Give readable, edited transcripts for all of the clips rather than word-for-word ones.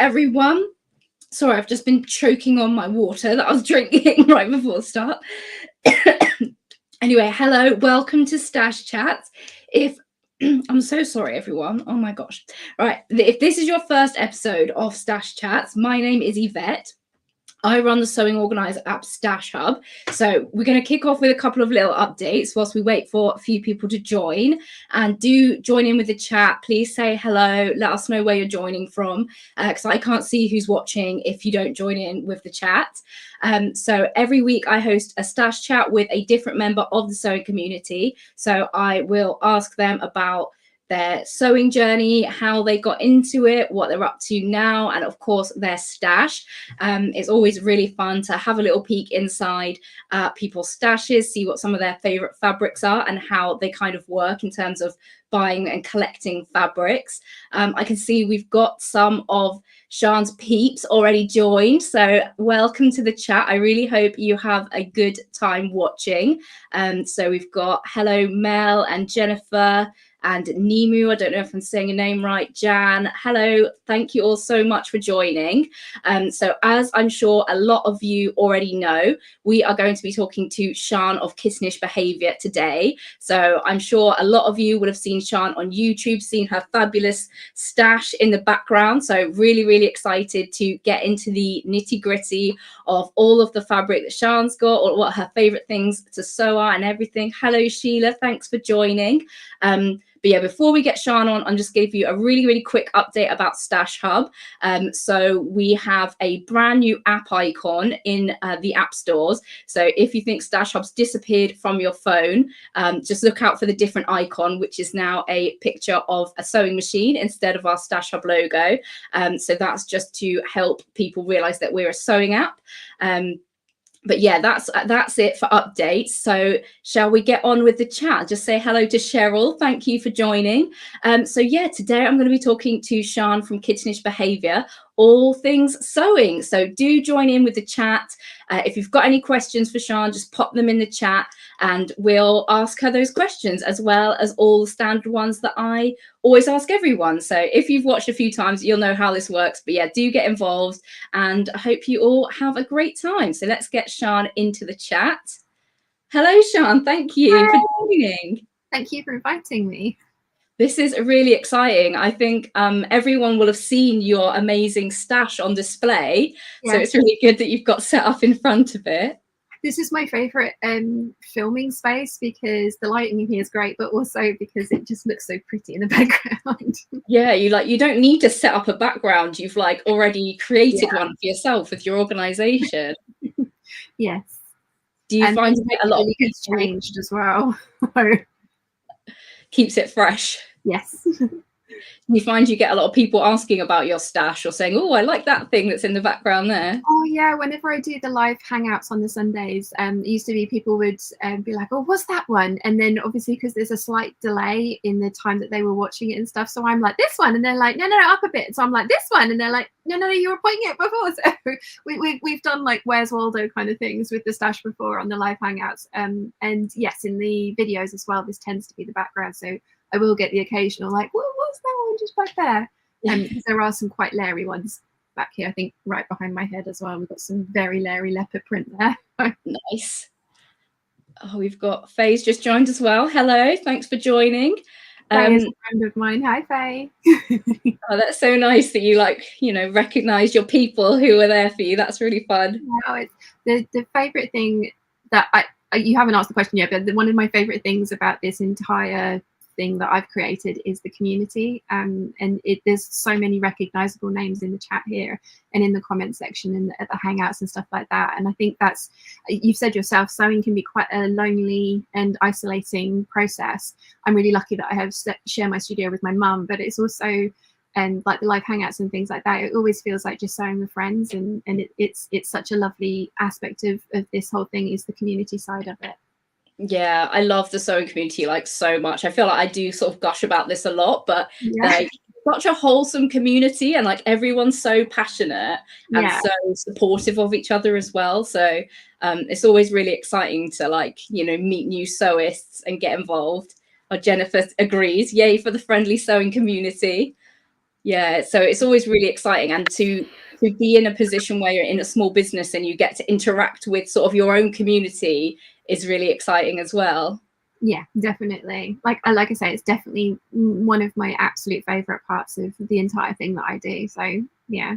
everyone. Sorry, I've just been choking on my water that I was drinking right before the start. Anyway, hello, welcome to Stash Chats. I'm so sorry, everyone. Oh my gosh. Right, if this is your first episode of Stash Chats, my name is Yvette. I run the sewing organizer app Stash Hub. So we're going to kick off with a couple of little updates whilst we wait for a few people to join. And do join in with the chat. Please say hello. Let us know where you're joining from, because I can't see who's watching if you don't join in with the chat. So every week I host a Stash Chat with a different member of the sewing community. So I will ask them about their sewing journey, how they got into it, what they're up to now, and of course their stash. It's always really fun to have a little peek inside people's stashes, see what some of their favorite fabrics are and how they kind of work in terms of buying and collecting fabrics. I can see we've got some of Sian's peeps already joined, so welcome to the chat. I really hope you have a good time watching. So we've got hello Mel and Jennifer and Nimu, I don't know if I'm saying your name right, Jan, hello, thank you all so much for joining. So as I'm sure a lot of you already know, we are going to be talking to Sian of Kittenish Behaviour today. So I'm sure a lot of you would have seen Sian on YouTube, seen her fabulous stash in the background. So really, really excited to get into the nitty gritty of all of the fabric that Sian's got, or what her favourite things to sew are and everything. Hello, Sheila, thanks for joining. But yeah, before we get Sian on, I'm just going to give you a really, really quick update about Stash Hub. So we have a brand new app icon in the app stores. So if you think Stash Hub's disappeared from your phone, just look out for the different icon, which is now a picture of a sewing machine instead of our Stash Hub logo. So that's just to help people realize that we're a sewing app. But yeah, that's it for updates. So shall we get on with the chat? Just say hello to Cheryl. Thank you for joining. So yeah, today I'm going to be talking to Sian from Kittenish Behaviour, all things sewing. So do join in with the chat. If you've got any questions for Sian, just pop them in the chat and we'll ask her those questions, as well as all the standard ones that I always ask everyone. So if you've watched a few times, you'll know how this works. But yeah, do get involved and I hope you all have a great time. So let's get Sian into the chat. Hello, Sian. Thank you for joining. Thank you for inviting me. This is really exciting. I think everyone will have seen your amazing stash on display. Yeah. So it's really good that you've got set up in front of it. This is my favorite filming space because the lighting in here is great, but also because it just looks so pretty in the background. Yeah, you don't need to set up a background. You've like already created one for yourself with your organization. Yes. Do you find a lot really gets changed as well? Keeps it fresh. Yes. You find you get a lot of people asking about your stash or saying, oh, I like that thing that's in the background there. Oh yeah, whenever I do the live hangouts on the Sundays, it used to be people would be like, oh, what's that one? And then obviously because there's a slight delay in the time that they were watching it and stuff, so I'm like, this one, and they're like, no, up a bit. So I'm like, this one, and they're like, no, you were pointing it before. So we've done like Where's Waldo kind of things with the stash before on the live hangouts. And yes, in the videos as well, this tends to be the background. So I will get the occasional like, what's that one just back there? Because there are some quite leery ones back here. I think right behind my head as well. We've got some very leery leopard print there. Nice. Oh, we've got Faye's just joined as well. Hello, thanks for joining. Faye is a friend of mine. Hi, Faye. Oh, that's so nice that you recognize your people who are there for you. That's really fun. No, it's the favorite thing that you haven't asked the question yet, but one of my favorite things about this entire thing that I've created is the community, and there's so many recognizable names in the chat here and in the comment section and at the hangouts and stuff like that. And I think that's, you've said yourself, sewing can be quite a lonely and isolating process. I'm really lucky that I have share my studio with my mum, but it's also, and like the live hangouts and things like that, it always feels like just sewing with friends, and it's such a lovely aspect of this whole thing is the community side of it. Yeah, I love the sewing community like so much. I feel like I do sort of gush about this a lot, but like such a wholesome community, and like everyone's so passionate and so supportive of each other as well. So it's always really exciting to meet new sewists and get involved. Jennifer agrees. Yay for the friendly sewing community. Yeah, so it's always really exciting, and to be in a position where you're in a small business and you get to interact with sort of your own community is really exciting as well. Yeah, definitely. Like I say, it's definitely one of my absolute favorite parts of the entire thing that I do. So yeah.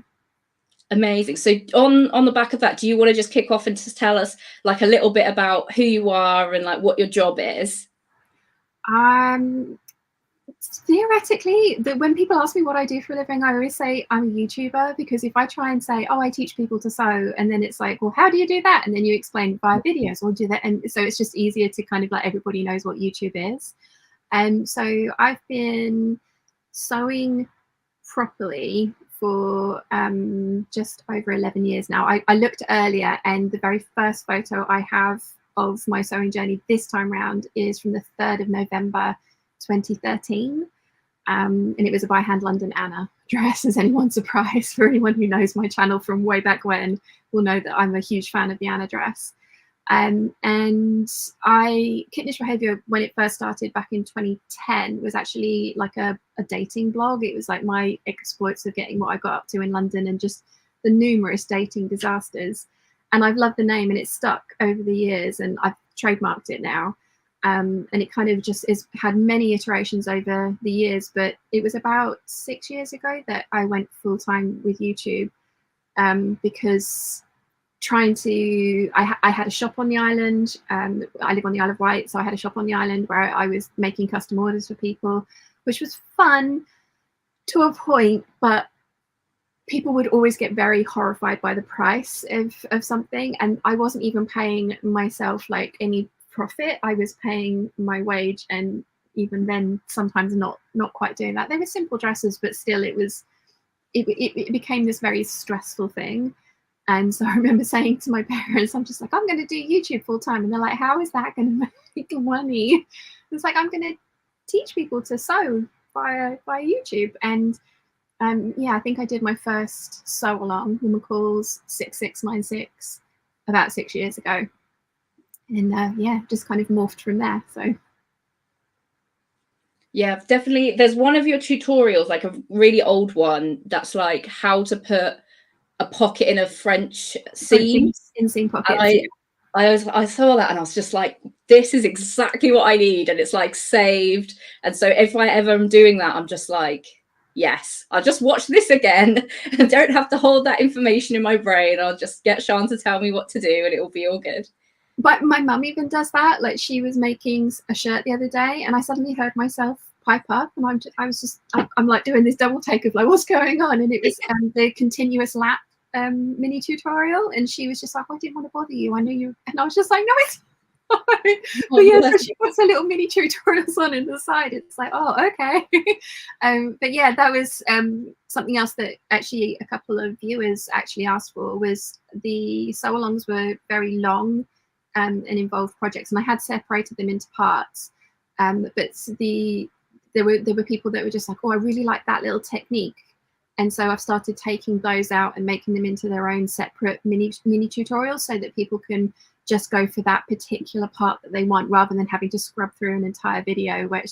Amazing. So on the back of that, do you want to just kick off and just tell us like a little bit about who you are and like what your job is? Theoretically, when people ask me what I do for a living, I always say I'm a YouTuber, because if I try and say, oh, I teach people to sew, and then it's like, well, how do you do that? And then you explain via videos or do that. And so it's just easier to kind of let everybody knows what YouTube is. And so I've been sewing properly for just over 11 years now. I looked earlier, and the very first photo I have of my sewing journey this time round is from the 3rd of November 2013. And it was a by hand London Anna dress. Is anyone surprised? For anyone who knows my channel from way back when will know that I'm a huge fan of the Anna dress. And Kittenish Behaviour, when it first started back in 2010, was actually like a dating blog. It was like my exploits of getting what I got up to in London and just the numerous dating disasters. And I've loved the name, and it's stuck over the years, and I've trademarked it now. And it kind of just had many iterations over the years, but it was about 6 years ago that I went full time with YouTube, because I had a shop on the island. I live on the Isle of Wight, so I had a shop on the island where I was making custom orders for people, which was fun to a point, but people would always get very horrified by the price of something, and I wasn't even paying myself like any profit. I was paying my wage, and even then sometimes not quite doing that. They were simple dresses, but still it became this very stressful thing. And so I remember saying to my parents, I'm just like, I'm going to do YouTube full time. And they're like, how is that going to make money? It's like, I'm going to teach people to sew via YouTube. And yeah, I think I did my first sew along, the McCall's 6696, about 6 years ago. And yeah, just kind of morphed from there. So yeah, definitely. There's one of your tutorials, like a really old one, that's like how to put a pocket in a French seam. In seam pockets. I saw that and I was just like, this is exactly what I need, and it's like saved. And so if I ever am doing that, I'm just like, yes, I'll just watch this again and don't have to hold that information in my brain. I'll just get Sean to tell me what to do and it will be all good. But my mum even does that. Like, she was making a shirt the other day, and I suddenly heard myself pipe up, and I'm like doing this double take of like, what's going on? And it was the continuous lap mini tutorial, and she was just like, I didn't want to bother you, I knew you. And I was just like, no, it's fine. But yeah, so she puts her little mini tutorials on in the side. It's like, oh, okay. But yeah, that was something else that actually a couple of viewers actually asked for, was the sew alongs were very long and involved projects, and I had separated them into parts, but there were people that were just like, oh, I really like that little technique. And so I've started taking those out and making them into their own separate mini tutorials, so that people can just go for that particular part that they want, rather than having to scrub through an entire video, where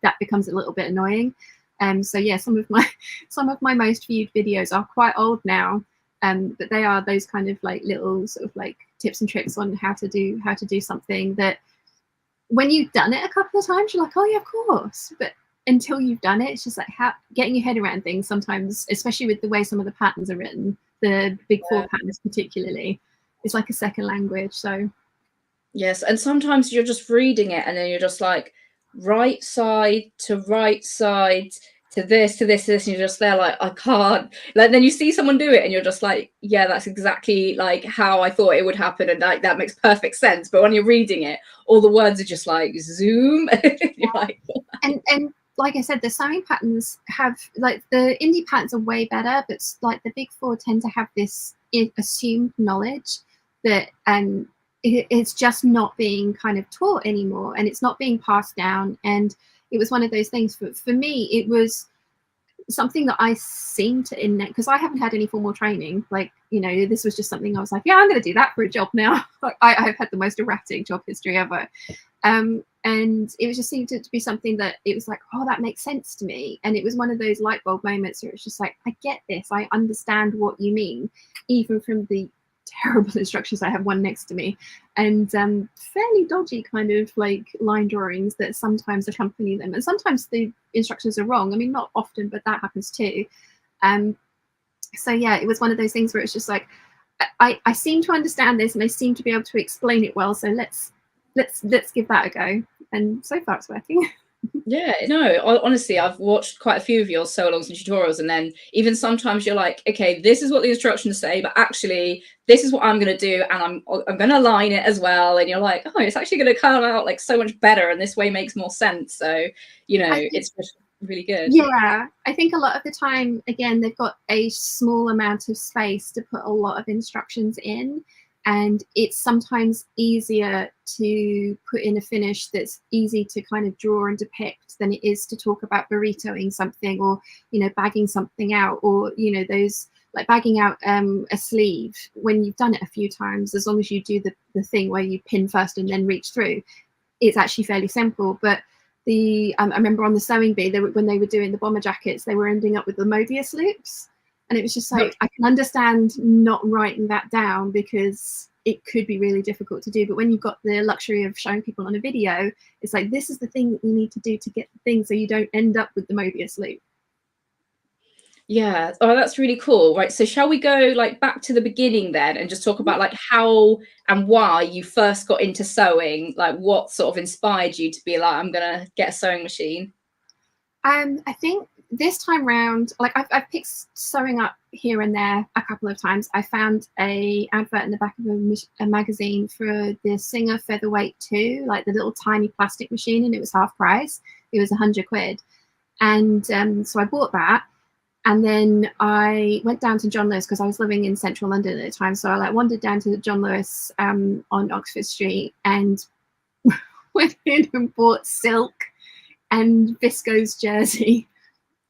that becomes a little bit annoying. So yeah, some of my most viewed videos are quite old now, but they are those kind of like little sort of like tips and tricks on how to do something that when you've done it a couple of times, you're like, oh yeah, of course. But until you've done it, it's just like getting your head around things sometimes, especially with the way some of the patterns are written, the big four patterns particularly, it's like a second language. So yes, and sometimes you're just reading it and then you're just like, right side to right side to this to this to this, and you're just there like, I can't. Like, then you see someone do it and you're just like, yeah, that's exactly like how I thought it would happen, and like that makes perfect sense. But when you're reading it, all the words are just like zoom. You're like, and like I said, the sewing patterns have, like, the indie patterns are way better, but like the big four tend to have this assumed knowledge that it's just not being kind of taught anymore, and it's not being passed down. And it was one of those things for me, it was something that I seemed to innate, because I haven't had any formal training. Like, you know, this was just something I was like, yeah, I'm going to do that for a job now. I've had the most erratic job history ever. And And it was just seemed to be something that it was like, oh, that makes sense to me. And it was one of those light bulb moments where it's just like, I get this, I understand what you mean, even from the terrible instructions. I have one next to me, and fairly dodgy kind of like line drawings that sometimes accompany them, and sometimes the instructions are wrong. I mean, not often, but that happens too. So yeah, it was one of those things where it's just like, I seem to understand this and I seem to be able to explain it well, so let's give that a go. And so far it's working. Yeah, no, honestly, I've watched quite a few of your sew-alongs and tutorials, and then even sometimes you're like, okay, this is what the instructions say, but actually this is what I'm going to do, and I'm going to align it as well. And you're like, oh, it's actually going to come out like so much better, and this way makes more sense. So, you know, it's just really good. Yeah, I think a lot of the time, again, they've got a small amount of space to put a lot of instructions in, and it's sometimes easier to put in a finish that's easy to kind of draw and depict than it is to talk about burritoing something, or, you know, bagging something out, or, you know, those like bagging out a sleeve when you've done it a few times. As long as you do the thing where you pin first and then reach through, it's actually fairly simple. But I remember on the sewing bee, when they were doing the bomber jackets, they were ending up with the Mobius loops, and it was just like, I can understand not writing that down because it could be really difficult to do. But when you've got the luxury of showing people on a video, it's like, this is the thing that you need to do to get the thing, so you don't end up with the Mobius loop. Yeah. Oh, that's really cool. Right. So shall we go like back to the beginning then and just talk about like how and why you first got into sewing? Like what sort of inspired you to be like, I'm going to get a sewing machine? I think this time round, like I've picked sewing up here and there a couple of times. I found a advert in the back of a magazine for the Singer Featherweight 2, like the little tiny plastic machine, and it was half price. It was 100 quid. And so I bought that. And then I went down to John Lewis because I was living in central London at the time. So I like wandered down to John Lewis on Oxford Street and went in and bought silk and viscose jersey,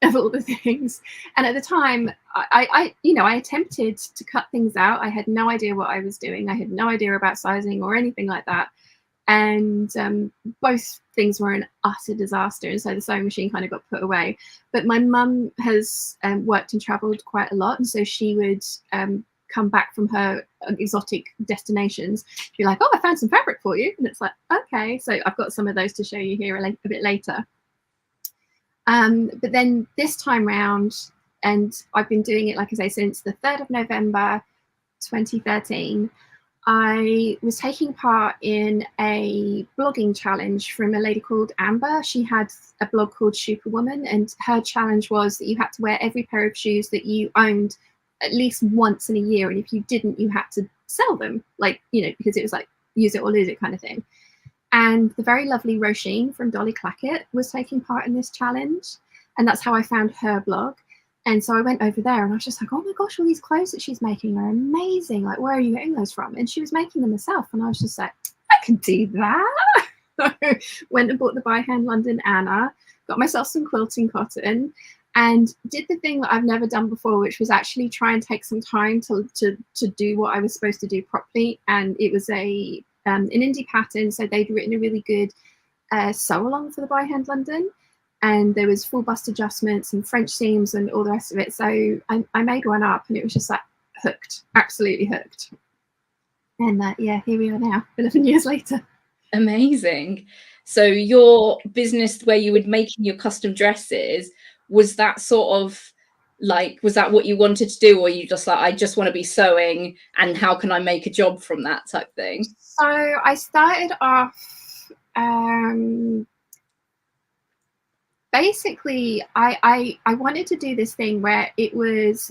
of all the things. And at the time, I attempted to cut things out. I had no idea what I was doing. I had no idea about sizing or anything like that. And both things were an utter disaster, and so the sewing machine kind of got put away. But my mum has worked and travelled quite a lot, and so she would come back from her exotic destinations. She'd be like, oh, I found some fabric for you. And it's like, okay. So I've got some of those to show you here a bit later. But then this time round, and I've been doing it, like I say, since the 3rd of November 2013, I was taking part in a blogging challenge from a lady called Amber. She had a blog called Superwoman, and her challenge was that you had to wear every pair of shoes that you owned at least once in a year, and if you didn't, you had to sell them, like, you know, because it was like use it or lose it kind of thing. And the very lovely Roisin from Dolly Clackett was taking part in this challenge, and that's how I found her blog. And so I went over there and I was just like, oh my gosh, all these clothes that she's making are amazing. Like, where are you getting those from? And she was making them herself. And I was just like, I can do that. So went and bought the By Hand London Anna, got myself some quilting cotton, and did the thing that I've never done before, which was actually try and take some time to do what I was supposed to do properly. And it was an indie pattern. So they'd written a really good sew along for the By Hand London. And there was full bust adjustments and French seams and all the rest of it. So I made one up, and it was just like hooked, absolutely hooked. And yeah, here we are now, 11 years later. Amazing. So your business where you were making your custom dresses, was that sort of like, was that what you wanted to do, or you just like, I just want to be sewing and how can I make a job from that type thing? So I started off basically, I wanted to do this thing where it was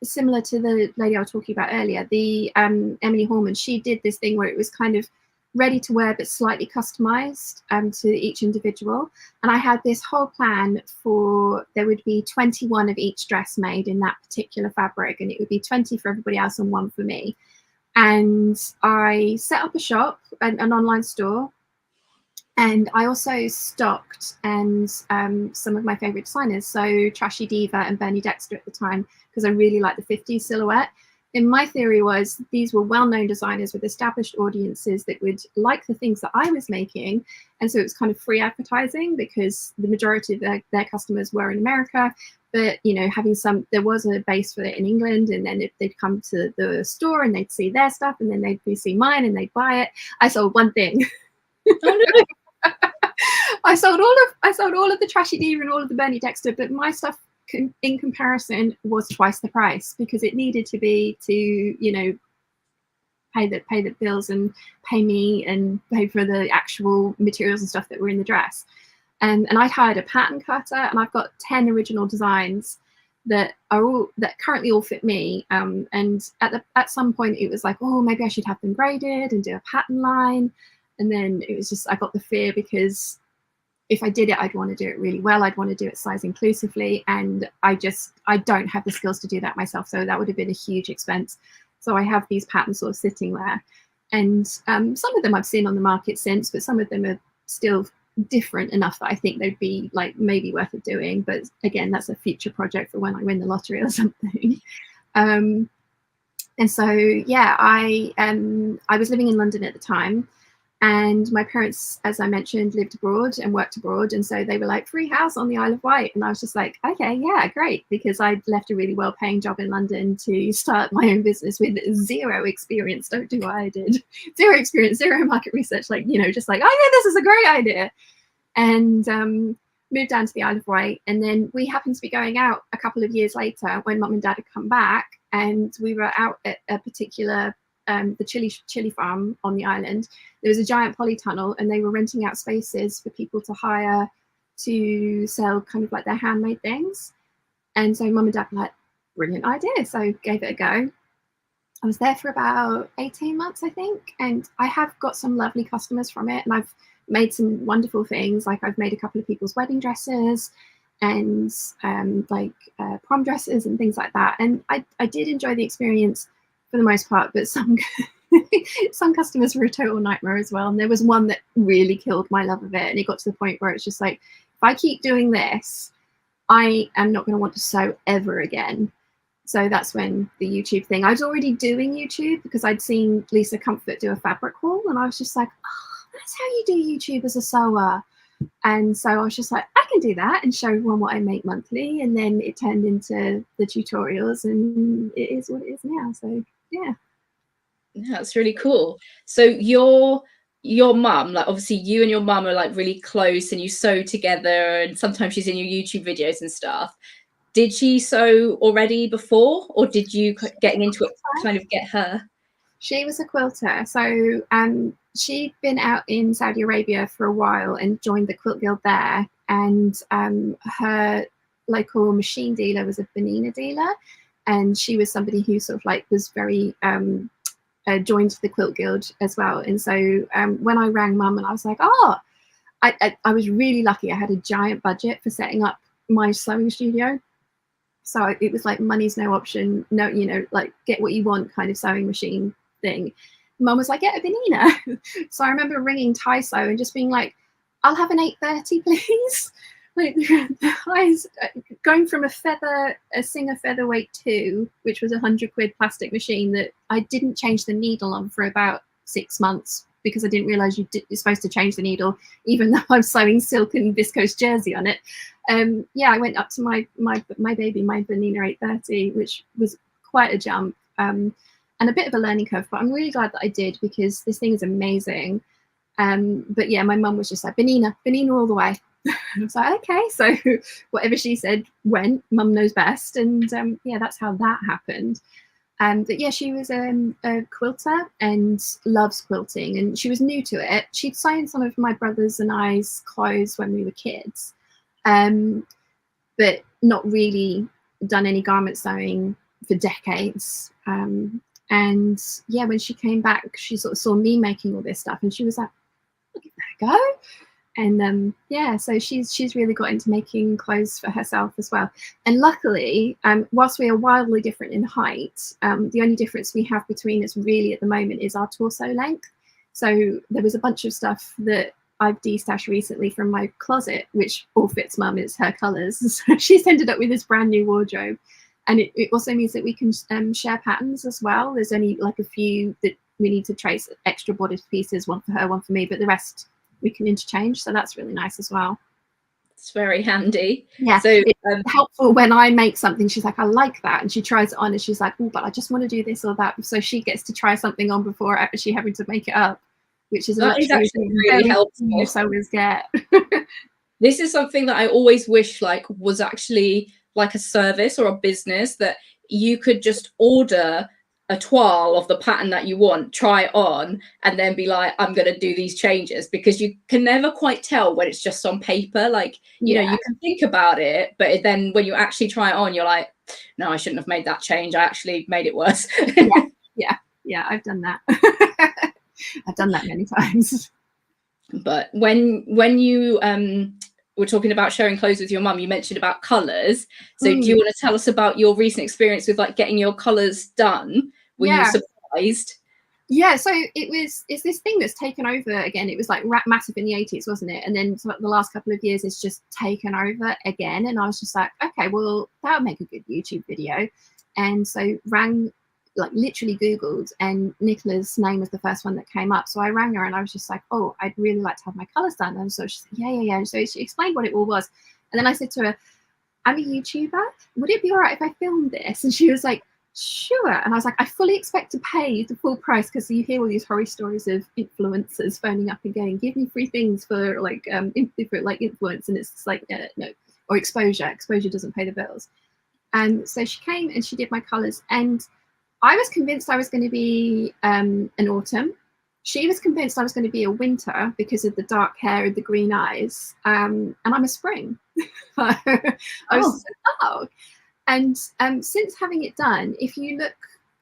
similar to the lady I was talking about earlier, the Emily Horman. She did this thing where it was kind of ready to wear but slightly customized to each individual. And I had this whole plan for, there would be 21 of each dress made in that particular fabric, and it would be 20 for everybody else and 1 for me. And I set up a shop, an online store. And I also stocked some of my favorite designers, so Trashy Diva and Bernie Dexter at the time, because I really liked the 50s silhouette. And my theory was these were well-known designers with established audiences that would like the things that I was making. And so it was kind of free advertising because the majority of their customers were in America. But, you know, having there was a base for it in England, and then they'd come to the store and they'd see their stuff, and then they'd see mine and they'd buy it. I sold one thing. Oh, no. I sold all of the Trashy Diva and all of the Bernie Dexter, but my stuff in comparison was twice the price because it needed to be to, you know, pay the bills and pay me and pay for the actual materials and stuff that were in the dress. And I'd hired a pattern cutter, and I've got 10 original designs that currently all fit me. And at some point it was like, oh, maybe I should have them graded and do a pattern line. And then it was just, I got the fear because if I did it, I'd want to do it really well. I'd want to do it size inclusively. And I don't have the skills to do that myself. So that would have been a huge expense. So I have these patterns sort of sitting there. And some of them I've seen on the market since, but some of them are still different enough that I think they'd be like maybe worth it doing. But again, that's a future project for when I win the lottery or something. And so, yeah, I was living in London at the time. And my parents, as I mentioned, lived abroad and worked abroad. And so they were like, free house on the Isle of Wight. And I was just like, okay, yeah, great. Because I'd left a really well-paying job in London to start my own business with zero experience. Don't do what I did. Zero experience, zero market research. Like, you know, just like, oh, yeah, this is a great idea. And moved down to the Isle of Wight. And then we happened to be going out a couple of years later when Mum and Dad had come back. And we were out at a particular the chili farm on the island. There was a giant polytunnel, and they were renting out spaces for people to hire to sell kind of like their handmade things. And so Mum and Dad were like, brilliant idea. So gave it a go. I was there for about 18 months, I think. And I have got some lovely customers from it. And I've made some wonderful things. Like I've made a couple of people's wedding dresses and prom dresses and things like that. And I did enjoy the experience for the most part, but some customers were a total nightmare as well. And there was one that really killed my love of it. And it got to the point where it's just like, if I keep doing this, I am not going to want to sew ever again. So that's when the YouTube thing, I was already doing YouTube because I'd seen Lisa Comfort do a fabric haul, and I was just like, oh, that's how you do YouTube as a sewer. And so I was just like, I can do that and show everyone what I make monthly. And then it turned into the tutorials, and it is what it is now. So yeah. That's really cool. So your mum, like obviously you and your mum are like really close and you sew together, and sometimes she's in your YouTube videos and stuff. Did she sew already before, or did you getting into it kind of get her? She was a quilter. So she'd been out in Saudi Arabia for a while and joined the Quilt Guild there. And her local machine dealer was a Benina dealer. And she was somebody who sort of like was very joined the Quilt Guild as well. And so when I rang Mum and I was like, oh, I was really lucky. I had a giant budget for setting up my sewing studio. So it was like money's no option, no, you know, like get what you want kind of sewing machine thing. Mum was like, get a Benina. So I remember ringing Tyso and just being like, I'll have an 830, please. Like the highest, going from a Singer Featherweight 2, which was £100 plastic machine that I didn't change the needle on for about 6 months because I didn't realize you're supposed to change the needle, even though I'm sewing silk and viscose jersey on it. Yeah, I went up to my baby, my Benina 830, which was quite a jump and a bit of a learning curve, but I'm really glad that I did because this thing is amazing. But yeah, my mum was just like, Benina all the way. I was like, okay, so whatever she said went, Mum knows best. And yeah, that's how that happened. But yeah, she was a quilter and loves quilting, and she was new to it. She'd sewn some of my brothers and I's clothes when we were kids, but not really done any garment sewing for decades. And yeah, when she came back, she sort of saw me making all this stuff, and she was like, "I'll give that a go." And yeah, so she's really got into making clothes for herself as well. And luckily, whilst we are wildly different in height, the only difference we have between us really at the moment is our torso length. So there was a bunch of stuff that I've destashed recently from my closet, which all fits Mum, it's her colours. So she's ended up with this brand new wardrobe. And it also means that we can share patterns as well. There's only like a few that we need to trace extra bodice pieces, one for her, one for me, but the rest we can interchange. So that's really nice as well. It's very handy. Yeah, so it's helpful when I make something. She's like, I like that, and she tries it on, and she's like, oh, but I just want to do this or that. So she gets to try something on before actually having to make it up, which is actually really helpful. So always get. This is something that I always wish like was actually like a service or a business, that you could just order a toile of the pattern that you want, try it on, and then be like, I'm going to do these changes, because you can never quite tell when it's just on paper. Like, you know, you can think about it, but then when you actually try it on, you're like, no, I shouldn't have made that change. I actually made it worse. Yeah, I've done that. I've done that many times. But when you were talking about sharing clothes with your mum, you mentioned about colours. So do you want to tell us about your recent experience with like getting your colours done? Were you surprised? Yeah, so it's this thing that's taken over again. It was like massive in the 80s, wasn't it? And then the last couple of years it's just taken over again. And I was just like, okay, well, that would make a good YouTube video. And so like literally Googled, and Nicola's name was the first one that came up. So I rang her and I was just like, oh, I'd really like to have my colours done. And so she said, yeah. And so she explained what it all was. And then I said to her, I'm a YouTuber. Would it be all right if I filmed this? And she was like, sure. And I was like, I fully expect to pay the full price, because you hear all these horror stories of influencers phoning up and going, give me free things for like influence. And it's like, no, or exposure. Exposure doesn't pay the bills. And so she came and she did my colours, and I was convinced I was going to be an autumn. She was convinced I was going to be a winter because of the dark hair and the green eyes. And I'm a spring. I was And since having it done, if you look,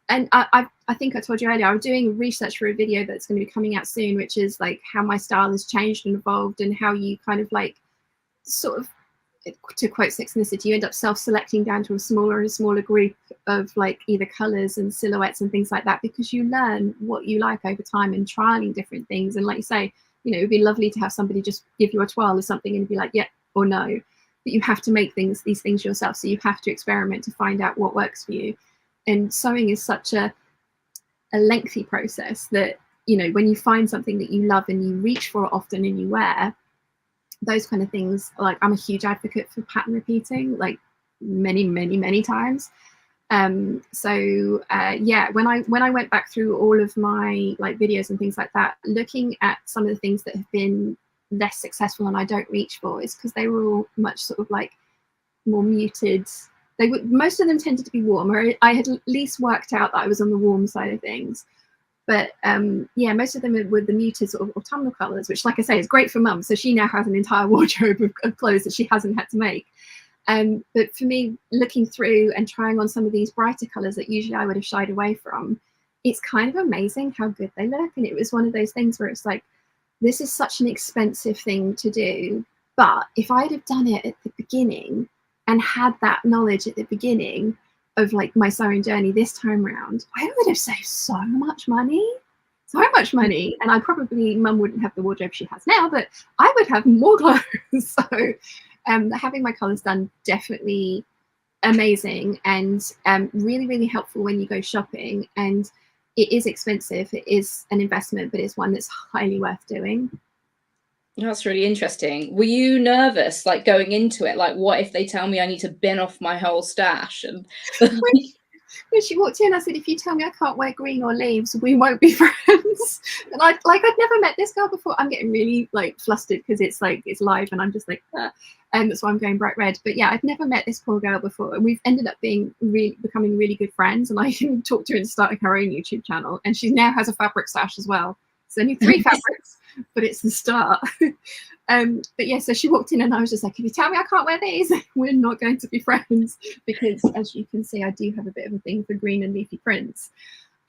and I think I told you earlier, I was doing research for a video that's going to be coming out soon, which is like how my style has changed and evolved, and how you kind of like sort of, to quote Sex and the City, you end up self-selecting down to a smaller and smaller group of like either colors and silhouettes and things like that, because you learn what you like over time and trialing different things. And like you say, you know, it'd be lovely to have somebody just give you a toile or something and be like, yeah or no, but you have to make these things yourself. So you have to experiment to find out what works for you. And sewing is such a lengthy process that, you know, when you find something that you love and you reach for it often and you wear, those kind of things, like I'm a huge advocate for pattern repeating, like many times. Yeah, when I went back through all of my like videos and things like that, looking at some of the things that have been less successful and I don't reach for, is because they were all much sort of like more muted. Most of them tended to be warm, or I had at least worked out that I was on the warm side of things. But yeah, most of them were the muted sort of autumnal colours, which, like I say, is great for mum. So she now has an entire wardrobe of clothes that she hasn't had to make. But for me, looking through and trying on some of these brighter colours that usually I would have shied away from, it's kind of amazing how good they look. And it was one of those things where it's like, this is such an expensive thing to do. But if I'd have done it at the beginning and had that knowledge at the beginning of like my sewing journey this time round, I would have saved so much money. And I probably, mum wouldn't have the wardrobe she has now, but I would have more clothes. So having my colours done, definitely amazing, and really helpful when you go shopping. And it is expensive, it is an investment, but it's one that's highly worth doing. That's really interesting. Were you nervous, like going into it? Like, what if they tell me I need to bin off my whole stash? And when she walked in, I said, if you tell me I can't wear green or leaves, we won't be friends. And I'd never met this girl before. I'm getting really like flustered because it's like it's live and I'm just like, and that's why I'm going bright red. But yeah, I'd never met this poor girl before, and we've ended up becoming really good friends. And I even talked to her into starting her own YouTube channel, and she now has a fabric stash as well. So only 3 fabrics, but it's the start. But yeah, so she walked in and I was just like, if you tell me I can't wear these, we're not going to be friends, because as you can see, I do have a bit of a thing for green and leafy prints.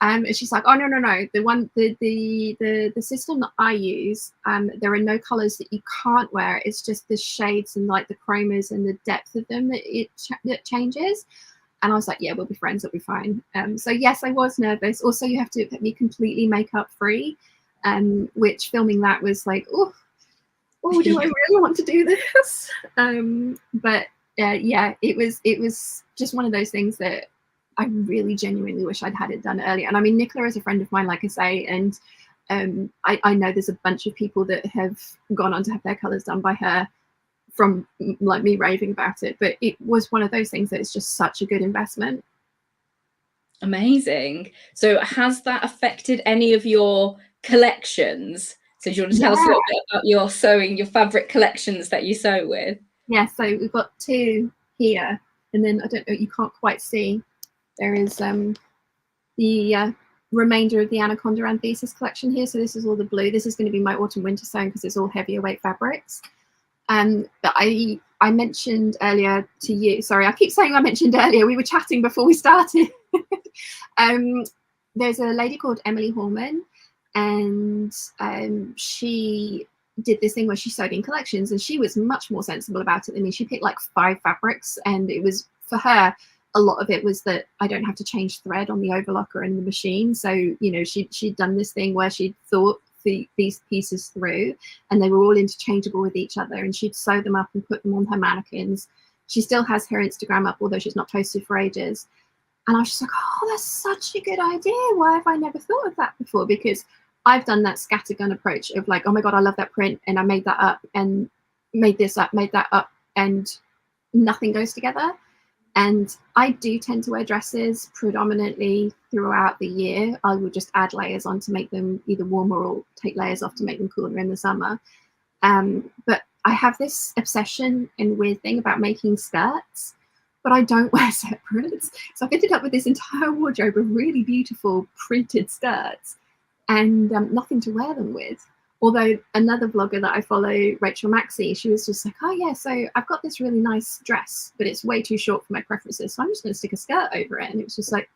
And she's like, oh no, the system that I use, there are no colors that you can't wear. It's just the shades and like the chromas and the depth of them that changes. And I was like, yeah, we'll be friends, it'll be fine. So yes, I was nervous. Also, you have to be completely makeup free, which filming that was like, oh, do I really want to do this? But yeah, it was just one of those things that I really genuinely wish I'd had it done earlier. And I mean, Nicola is a friend of mine, like I say, and I know there's a bunch of people that have gone on to have their colours done by her from like me raving about it. But it was one of those things that is just such a good investment. Amazing. So has that affected any of your collections? So do you want to tell us a little bit about your sewing, your fabric collections that you sew with? Yeah, so we've got two here, and then I don't know, you can't quite see. There is the remainder of the Anaconda Anthesis collection here. So this is all the blue. This is going to be my autumn winter sewing because it's all heavier weight fabrics. But I mentioned earlier to you, sorry, I keep saying I mentioned earlier, we were chatting before we started. There's a lady called Emily Horman, and she did this thing where she sewed in collections, and she was much more sensible about it than me. She picked like 5 fabrics, and it was, for her, a lot of it was that I don't have to change thread on the overlocker and the machine. So, you know, she'd done this thing where she'd thought these pieces through, and they were all interchangeable with each other, and she'd sew them up and put them on her mannequins. She still has her Instagram up, although she's not posted for ages. And I was just like, oh, that's such a good idea. Why have I never thought of that before? Because I've done that scattergun approach of like, oh my God, I love that print, and I made that up and made this up, made that up, and nothing goes together. And I do tend to wear dresses predominantly throughout the year. I will just add layers on to make them either warmer or take layers off to make them cooler in the summer. But I have this obsession and weird thing about making skirts, but I don't wear separates. So I've ended up with this entire wardrobe of really beautiful printed skirts and nothing to wear them with. Although another vlogger that I follow, Rachel Maxey, she was just like, oh yeah, so I've got this really nice dress, but it's way too short for my preferences, so I'm just going to stick a skirt over it. And it was just like,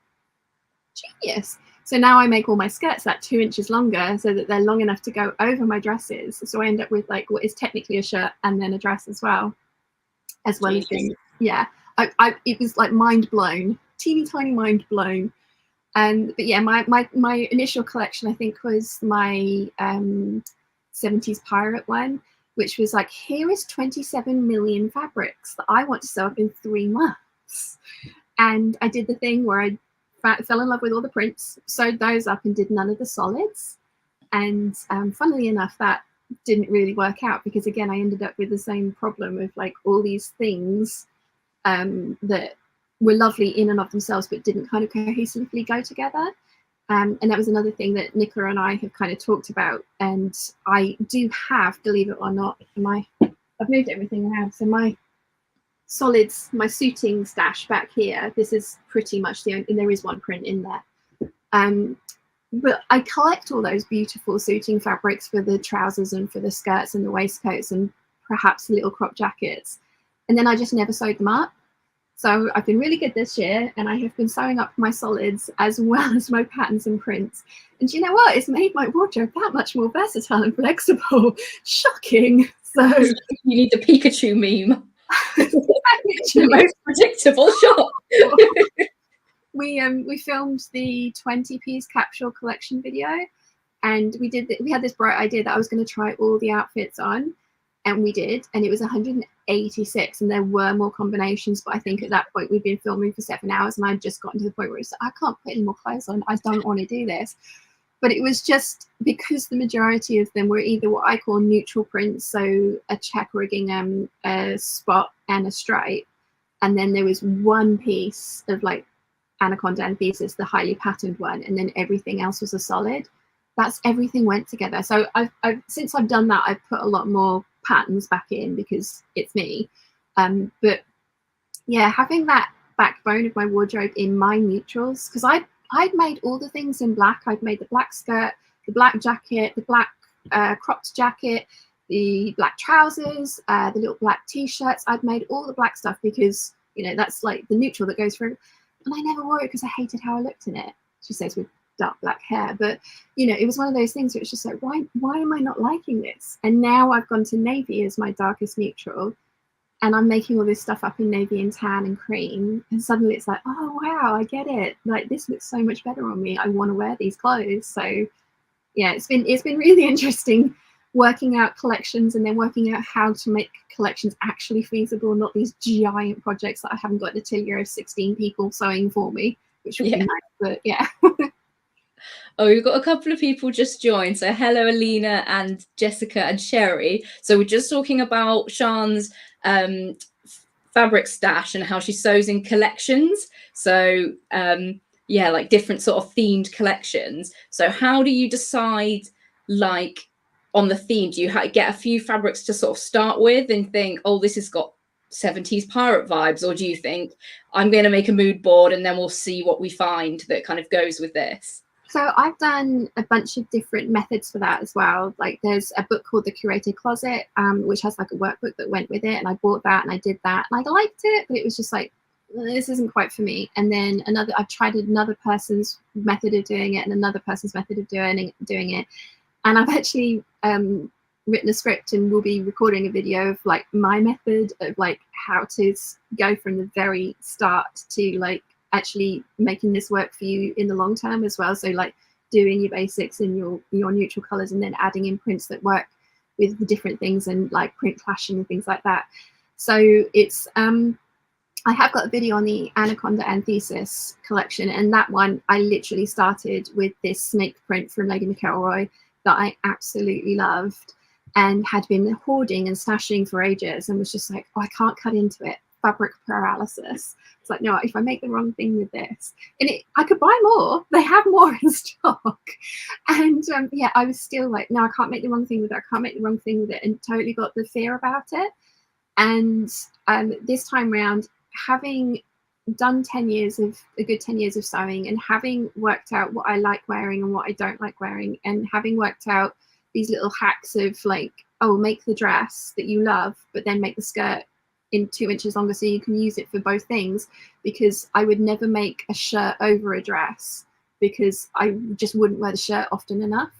genius. So now I make all my skirts that 2 inches longer so that they're long enough to go over my dresses. So I end up with like what is technically a shirt and then a dress as well. As well as being, yeah, it was like mind blown, teeny tiny mind blown. But yeah, my initial collection, I think, was my 70s pirate one, which was like, here is 27 million fabrics that I want to sew up in 3 months. And I did the thing where I fell in love with all the prints, sewed those up, and did none of the solids. And funnily enough, that didn't really work out because, again, I ended up with the same problem of like all these things that were lovely in and of themselves but didn't kind of cohesively go together. And that was another thing that Nicola and I have kind of talked about. And I do have, believe it or not, I've moved everything around. So my solids, my suiting stash back here, this is pretty much the only, and there is one print in there. But I collect all those beautiful suiting fabrics for the trousers and for the skirts and the waistcoats and perhaps little crop jackets. And then I just never sewed them up. So I've been really good this year, and I have been sewing up my solids as well as my patterns and prints. And you know what? It's made my wardrobe that much more versatile and flexible. Shocking. So you need the Pikachu meme. The most predictable shot. We filmed the 20-piece capsule collection video, and we had this bright idea that I was going to try all the outfits on. And we did, and it was 186, and there were more combinations, but I think at that point we'd been filming for 7 hours, and I'd just gotten to the point where it's like, I can't put any more clothes on, I don't want to do this. But it was just because the majority of them were either what I call neutral prints, so a check rigging, a spot and a stripe, and then there was one piece of like Anaconda Anthesis, the highly patterned one, and then everything else was a solid. That's everything went together. So since I've done that, I've put a lot more patterns back in because it's me. But yeah, having that backbone of my wardrobe in my neutrals, because I'd made all the things in black. I'd made the black skirt, the black jacket, the black cropped jacket, the black trousers, the little black t-shirts. I'd made all the black stuff because, you know, that's like the neutral that goes through. And I never wore it because I hated how I looked in it. She says with dark black hair, but you know, it was one of those things where it's just like, why am I not liking this? And now I've gone to navy as my darkest neutral, and I'm making all this stuff up in navy and tan and cream, and suddenly it's like, oh wow, I get it, like this looks so much better on me, I want to wear these clothes. So yeah, it's been really interesting working out collections and then working out how to make collections actually feasible, not these giant projects that I haven't got an atelier of 16 people sewing for me, which would be nice, but yeah. Oh, we've got a couple of people just joined. So hello, Alina and Jessica and Sherry. So we're just talking about Sian's fabric stash and how she sews in collections. So yeah, like different sort of themed collections. So how do you decide like on the theme? Do you get a few fabrics to sort of start with and think, oh, this has got 70s pirate vibes? Or do you think I'm going to make a mood board and then we'll see what we find that kind of goes with this? So I've done a bunch of different methods for that as well. Like there's a book called The Curated Closet, which has like a workbook that went with it, and I bought that and I did that and I liked it, but it was just like, this isn't quite for me. And then I've tried another person's method of doing it and another person's method of doing it. And I've actually written a script and we'll be recording a video of like my method of like how to go from the very start to like actually making this work for you in the long term as well. So like doing your basics and your neutral colors and then adding in prints that work with the different things and like print clashing and things like that. So it's I have got a video on the Anaconda Anthesis collection, and that one I literally started with this snake print from Lady McElroy that I absolutely loved and had been hoarding and stashing for ages, and was just like, oh, I can't cut into it. Fabric paralysis. It's like, no, if I make the wrong thing with this, and I could buy more. They have more in stock, and yeah, I was still like, no, I can't make the wrong thing with it. I can't make the wrong thing with it, and totally got the fear about it. And this time round, having done a good 10 years of sewing, and having worked out what I like wearing and what I don't like wearing, and having worked out these little hacks of like, oh, make the dress that you love, but then make the skirt in 2 inches longer so you can use it for both things, because I would never make a shirt over a dress because I just wouldn't wear the shirt often enough.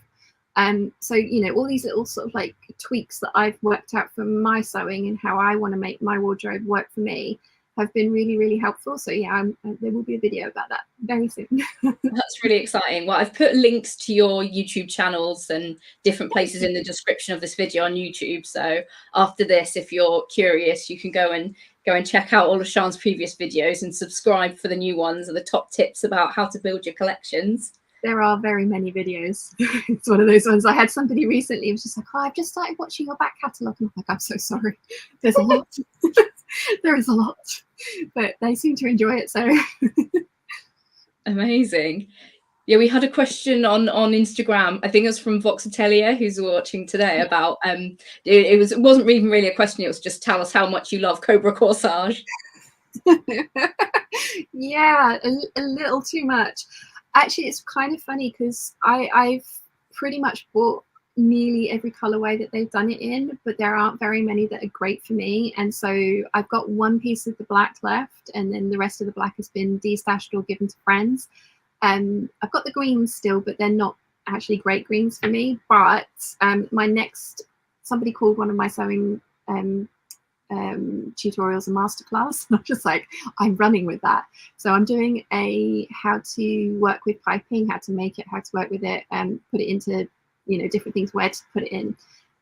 So, you know, all these little sort of like tweaks that I've worked out for my sewing and how I want to make my wardrobe work for me have been really, really helpful. So yeah, there will be a video about that very soon. That's really exciting. Well, I've put links to your YouTube channels and different places in the description of this video on YouTube. So after this, if you're curious, you can go and check out all of Sian's previous videos and subscribe for the new ones and the top tips about how to build your collections. There are very many videos. It's one of those ones. I had somebody recently who was just like, oh, I've just started watching your back catalogue. And I'm like, I'm so sorry. There's a lot. There is a lot. But they seem to enjoy it. So amazing. Yeah, we had a question on Instagram. I think it was from Vox Atelier, who's watching today, about it wasn't even really a question. It was just, tell us how much you love Cobra Corsage. Yeah, a little too much. Actually, it's kind of funny because I've pretty much bought nearly every colorway that they've done it in, but there aren't very many that are great for me. And so I've got one piece of the black left, and then the rest of the black has been destashed or given to friends. I've got the greens still, but they're not actually great greens for me. But my next, somebody called one of my sewing tutorials a masterclass. I'm just like, I'm running with that. So I'm doing a how to work with piping, how to make it, how to work with it, and put it into, you know, different things, where to put it in.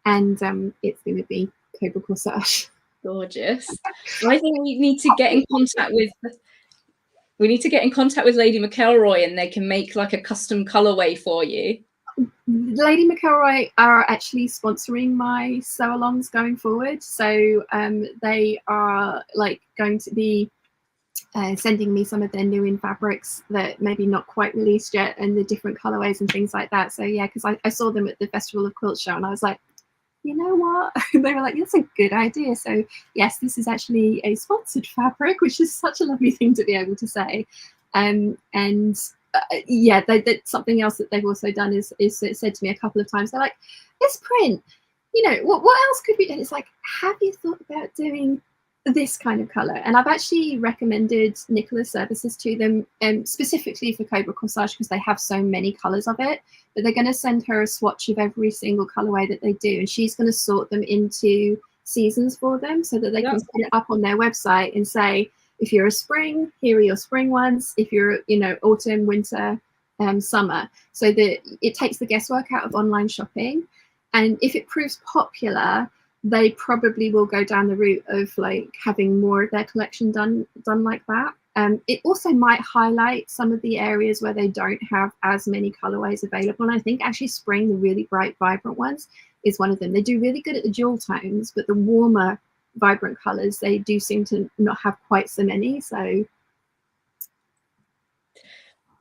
And it's going to be Cobra Corsage. Gorgeous. I think we need to get in contact with Lady McElroy, and they can make like a custom colorway for you. Lady McElroy are actually sponsoring my sew-alongs going forward. So they are like going to be sending me some of their new in fabrics that maybe not quite released yet, and the different colorways and things like that. So yeah, because I saw them at the Festival of Quilt show and I was like, you know what? They were like, that's a good idea. So yes, this is actually a sponsored fabric, which is such a lovely thing to be able to say. And yeah, that's something else that they've also done is said to me a couple of times. They're like, this print, you know, what else could we do? And it's like, have you thought about doing this kind of color? And I've actually recommended Nicola's services to them, specifically for Cobra Corsage, because they have so many colors of it. But they're going to send her a swatch of every single colorway that they do, and she's going to sort them into seasons for them so that they can put it up on their website and say, if you're a spring, here are your spring ones. If you're, you know, autumn, winter, summer, so that it takes the guesswork out of online shopping. And if it proves popular, they probably will go down the route of like having more of their collection done like that. It also might highlight some of the areas where they don't have as many colorways available. And I think actually spring, the really bright, vibrant ones, is one of them. They do really good at the jewel tones, but the warmer, vibrant colors, they do seem to not have quite so many. So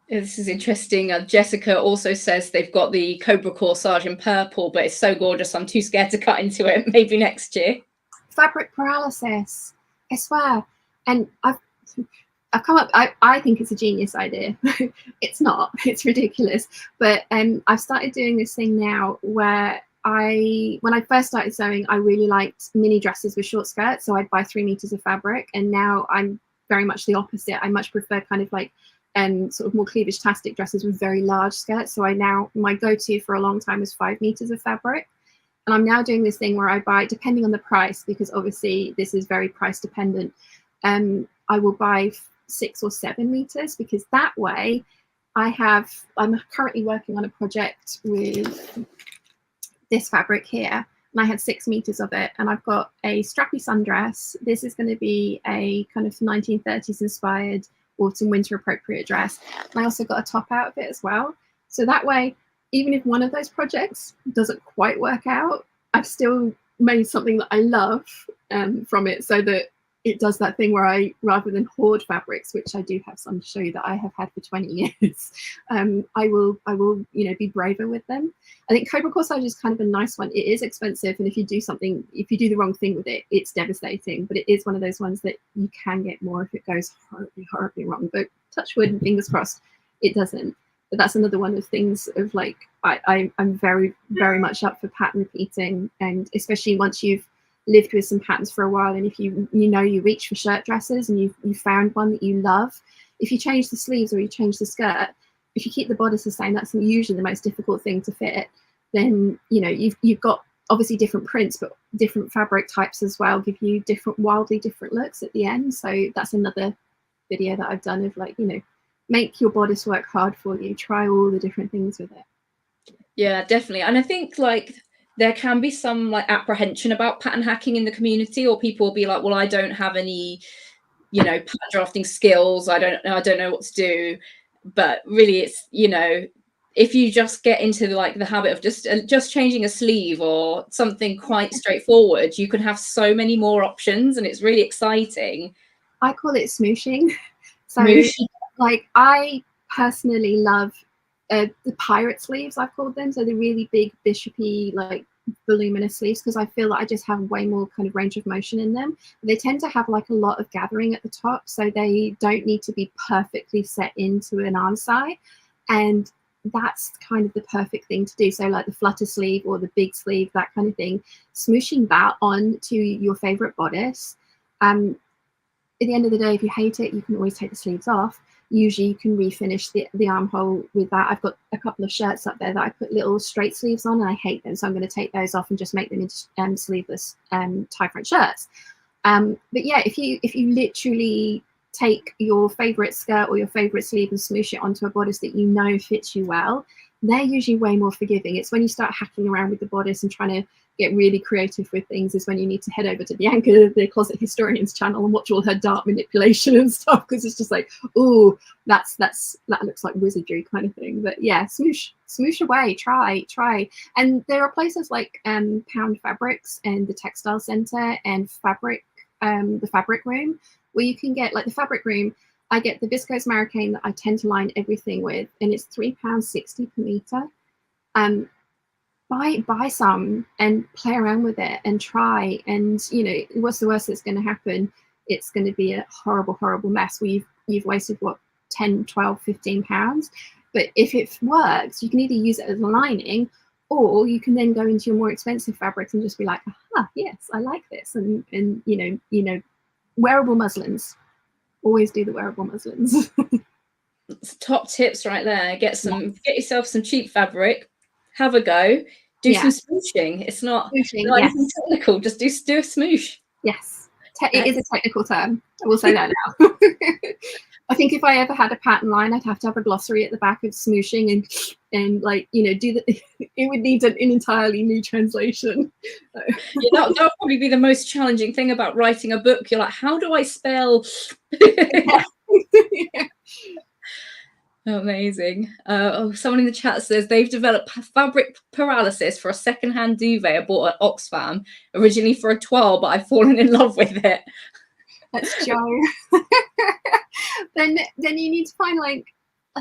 this is interesting. Jessica also says they've got the Cobra Corsage in purple, but it's so gorgeous, I'm too scared to cut into it. Maybe next year. Fabric paralysis, I swear. And I've come up, I think it's a genius idea. It's not, it's ridiculous. But I've started doing this thing now where when I first started sewing, I really liked mini dresses with short skirts. So I'd buy 3 meters of fabric. And now I'm very much the opposite. I much prefer kind of like sort of more cleavage-tastic dresses with very large skirts. So my go-to for a long time was 5 meters of fabric. And I'm now doing this thing where I buy, depending on the price, because obviously this is very price dependent, I will buy 6 or 7 meters, because that way I'm currently working on a project with this fabric here, and I had 6 meters of it, and I've got a strappy sundress. This is going to be a kind of 1930s inspired autumn winter appropriate dress. And I also got a top out of it as well. So that way, even if one of those projects doesn't quite work out, I've still made something that I love from it, so that it does that thing where I, rather than hoard fabrics, which I do have some to show you that I have had for 20 years, I will, be braver with them. I think Cobra Corsage is kind of a nice one. It is expensive, and if you do the wrong thing with it, it's devastating. But it is one of those ones that you can get more if it goes horribly, horribly wrong. But touch wood and fingers crossed, it doesn't. But that's another one of things of like, I'm very, very much up for pattern repeating, and especially once you've lived with some patterns for a while, and if you reach for shirt dresses and you found one that you love, if you change the sleeves or you change the skirt, if you keep the bodice the same, that's usually the most difficult thing to fit. Then you've got obviously different prints, but different fabric types as well give you wildly different looks at the end. So that's another video that I've done of like, make your bodice work hard for you, try all the different things with it. Yeah, definitely. And I think like there can be some like apprehension about pattern hacking in the community, or people will be like, well, I don't have any, pattern drafting skills. I don't know what to do. But really it's, if you just get into like the habit of just changing a sleeve or something quite straightforward, you can have so many more options, and it's really exciting. I call it smooshing. So like I personally love the pirate sleeves, I've called them. So the really big bishopy, like voluminous sleeves, because I feel that I just have way more kind of range of motion in them. They tend to have like a lot of gathering at the top, so they don't need to be perfectly set into an arm side, and that's kind of the perfect thing to do. So like the flutter sleeve or the big sleeve, that kind of thing, smooshing that onto your favorite bodice. At the end of the day, if you hate it, you can always take the sleeves off. Usually you can refinish the armhole with that. I've got a couple of shirts up there that I put little straight sleeves on, and I hate them, so I'm going to take those off and just make them into sleeveless tie front shirts. But yeah, if you literally take your favorite skirt or your favorite sleeve and smoosh it onto a bodice that fits you well, they're usually way more forgiving. It's when you start hacking around with the bodice and trying to get really creative with things is when you need to head over to Bianca, the Closet Historian's channel, and watch all her dart manipulation and stuff, because it's just like, oh, that looks like wizardry kind of thing. But yeah, smoosh away, try. And there are places like Pound Fabrics and the Textile Centre and the Fabric Room, where you can get, like the Fabric Room, I get the viscose Marrakein that I tend to line everything with, and it's £3.60 per meter. Buy some and play around with it and try, and what's the worst that's going to happen? It's going to be a horrible, horrible mess where you've wasted what, 10, 12, 15 pounds. But if it works, you can either use it as a lining, or you can then go into your more expensive fabrics and just be like, aha, yes, I like this. And wearable muslins. Always do the wearable muslins. Top tips right there. Get yourself some cheap fabric, have a go, do some smooshing. It's not anything technical, just do a smoosh. Yes, it is a technical term. I will say that now. I think if I ever had a pattern line, I'd have to have a glossary at the back of smooshing and like, you know, do the, it would need an entirely new translation. Yeah, that would probably be the most challenging thing about writing a book. You're like, how do I spell? Yeah. Amazing. Someone in the chat says they've developed fabric paralysis for a secondhand duvet I bought at Oxfam, originally for a toile, but I've fallen in love with it. That's Joe. then you need to find like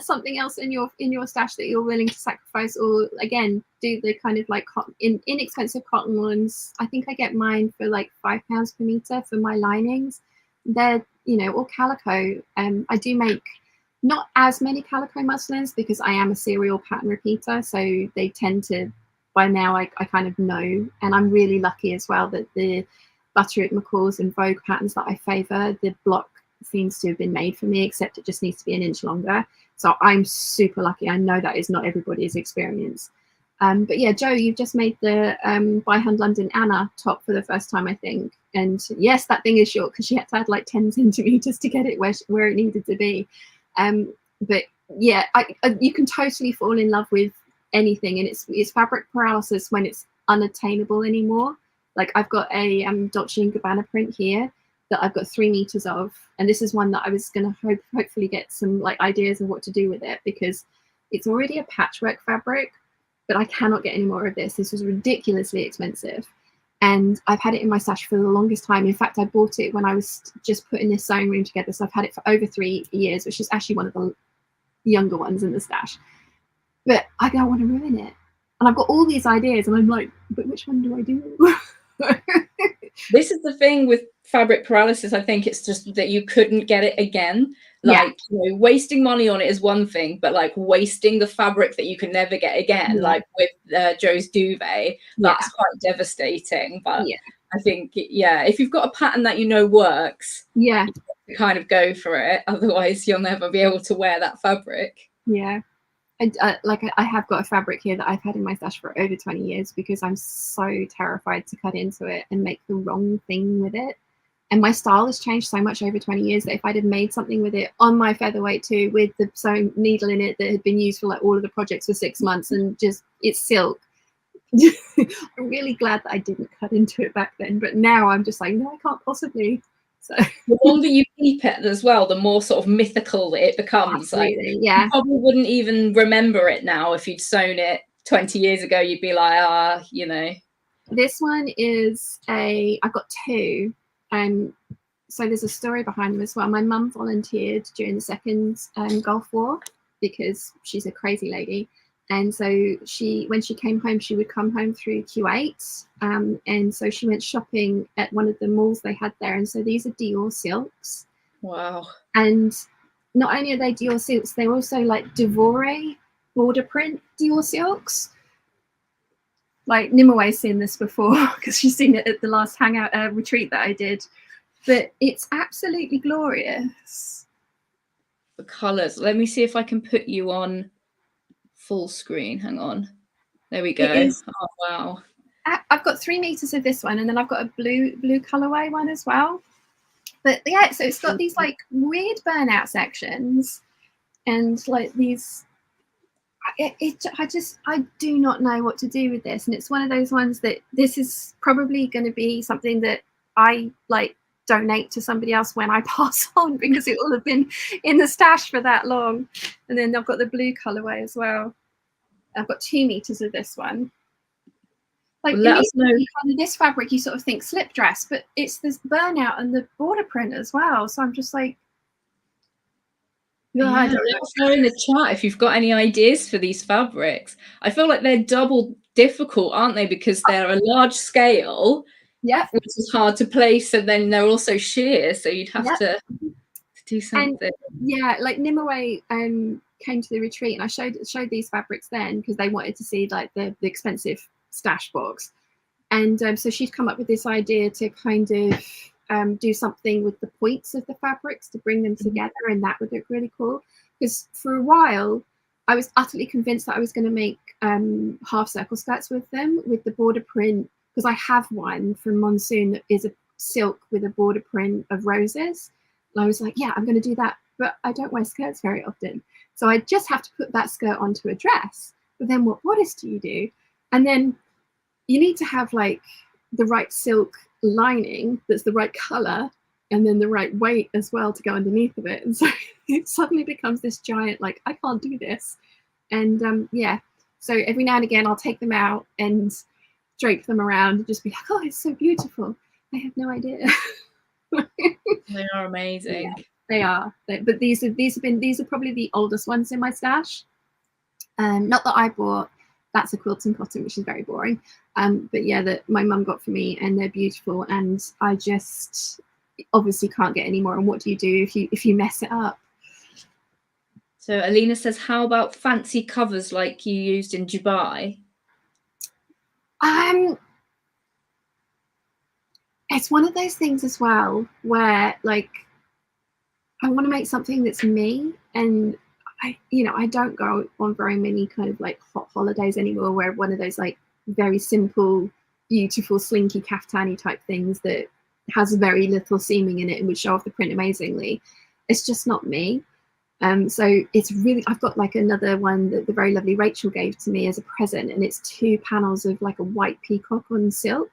something else in your stash that you're willing to sacrifice, or again do the kind of like inexpensive cotton ones. I think I get mine for like £5 per meter for my linings. They're, you know, or calico. I do make not as many calico muslins because I am a serial pattern repeater, so they tend to, by now I kind of know, and I'm really lucky as well that the Butterick McCall's and Vogue patterns that I favour, the block seems to have been made for me, except it just needs to be an inch longer. So I'm super lucky. I know that is not everybody's experience. But yeah, Joe, you've just made the By Hand London Anna top for the first time, I think. And yes, that thing is short because she had to add like 10 centimetres to get it where it needed to be. But yeah, you can totally fall in love with anything, and it's fabric paralysis when it's unattainable anymore. Like I've got a Dolce & Gabbana print here that I've got 3 meters of, and this is one that I was going to hopefully get some like ideas of what to do with it, because it's already a patchwork fabric, but I cannot get any more of this. This was ridiculously expensive, and I've had it in my stash for the longest time. In fact, I bought it when I was just putting this sewing room together, so I've had it for over 3 years, which is actually one of the younger ones in the stash. But I don't want to ruin it, and I've got all these ideas, and I'm like, but which one do I do? This is the thing with fabric paralysis. I think it's just that you couldn't get it again. Like, you know, wasting money on it is one thing, but like wasting the fabric that you can never get again, like with Joe's duvet, that's quite devastating. But I think, if you've got a pattern that you know works, you have to kind of go for it. Otherwise, you'll never be able to wear that fabric. Yeah. And like I have got a fabric here that I've had in my stash for over 20 years because I'm so terrified to cut into it and make the wrong thing with it. And my style has changed so much over 20 years that if I'd have made something with it on my featherweight too, with the sewing needle in it that had been used for like all of the projects for 6 months, and just it's silk. I'm really glad that I didn't cut into it back then, but now I'm just like, no, I can't possibly. So the longer you keep it as well, the more sort of mythical it becomes. Like, you probably wouldn't even remember it now. If you'd sewn it 20 years ago, you'd be like, you know. This one is I've got 2. So there's a story behind them as well. My mum volunteered during the second Gulf War because she's a crazy lady. And so when she came home, she would come home through Kuwait. And so she went shopping at one of the malls they had there. And so these are Dior silks. Wow. And not only are they Dior silks, they're also like Devore border print Dior silks. Like Nimaway's seen this before because she's seen it at the last hangout retreat that I did. But it's absolutely glorious. The colours. Let me see if I can put you on full screen. Hang on. There we go. Oh, wow. I've got 3 meters of this one, and then I've got a blue colorway one as well. But yeah, so it's got these like weird burnout sections and like these. I do not know what to do with this, and it's one of those ones that this is probably going to be something that I like donate to somebody else when I pass on, because it will have been in the stash for that long. And then I've got the blue colorway as well. I've got 2 meters of this one. Like, well, let us know. This fabric, you sort of think slip dress, but it's this burnout and the border print as well. So I'm just like, let us know in the chat if you've got any ideas for these fabrics. I feel like they're double difficult, aren't they? Because they're a large scale, which is hard to place, and then they're also sheer, so you'd have to do something. And, like Nimaway came to the retreat, and I showed these fabrics then because they wanted to see like the expensive stash box, and so she'd come up with this idea to kind of do something with the points of the fabrics to bring them together, and that would look really cool. Because for a while I was utterly convinced that I was going to make half circle skirts with them, with the border print, because I have one from Monsoon that is a silk with a border print of roses, and I was like, yeah, I'm going to do that but I don't wear skirts very often. So I just have to put that skirt onto a dress. But then what bodice do you do? And then you need to have like the right silk lining that's the right color and then the right weight as well to go underneath of it. And so it suddenly becomes this giant, like, I can't do this. And yeah, so every now and again I'll take them out and drape them around and just be like, oh, it's so beautiful. I have no idea. They are amazing. Yeah, they are. But these are probably the oldest ones in my stash. Not that I bought. That's a quilting cotton, which is very boring. But yeah, that my mum got for me, and they're beautiful. And I just obviously can't get any more. And what do you do if you mess it up? So Alina says, how about fancy covers like you used in Dubai? It's one of those things as well where, like, I want to make something that's me, and I don't go on very many kind of like hot holidays anymore where one of those like very simple, beautiful, slinky kaftani type things that has very little seaming in it and would show off the print amazingly. It's just not me. So it's really, I've got like another one that the very lovely Rachel gave to me as a present, and it's 2 panels of like a white peacock on silk.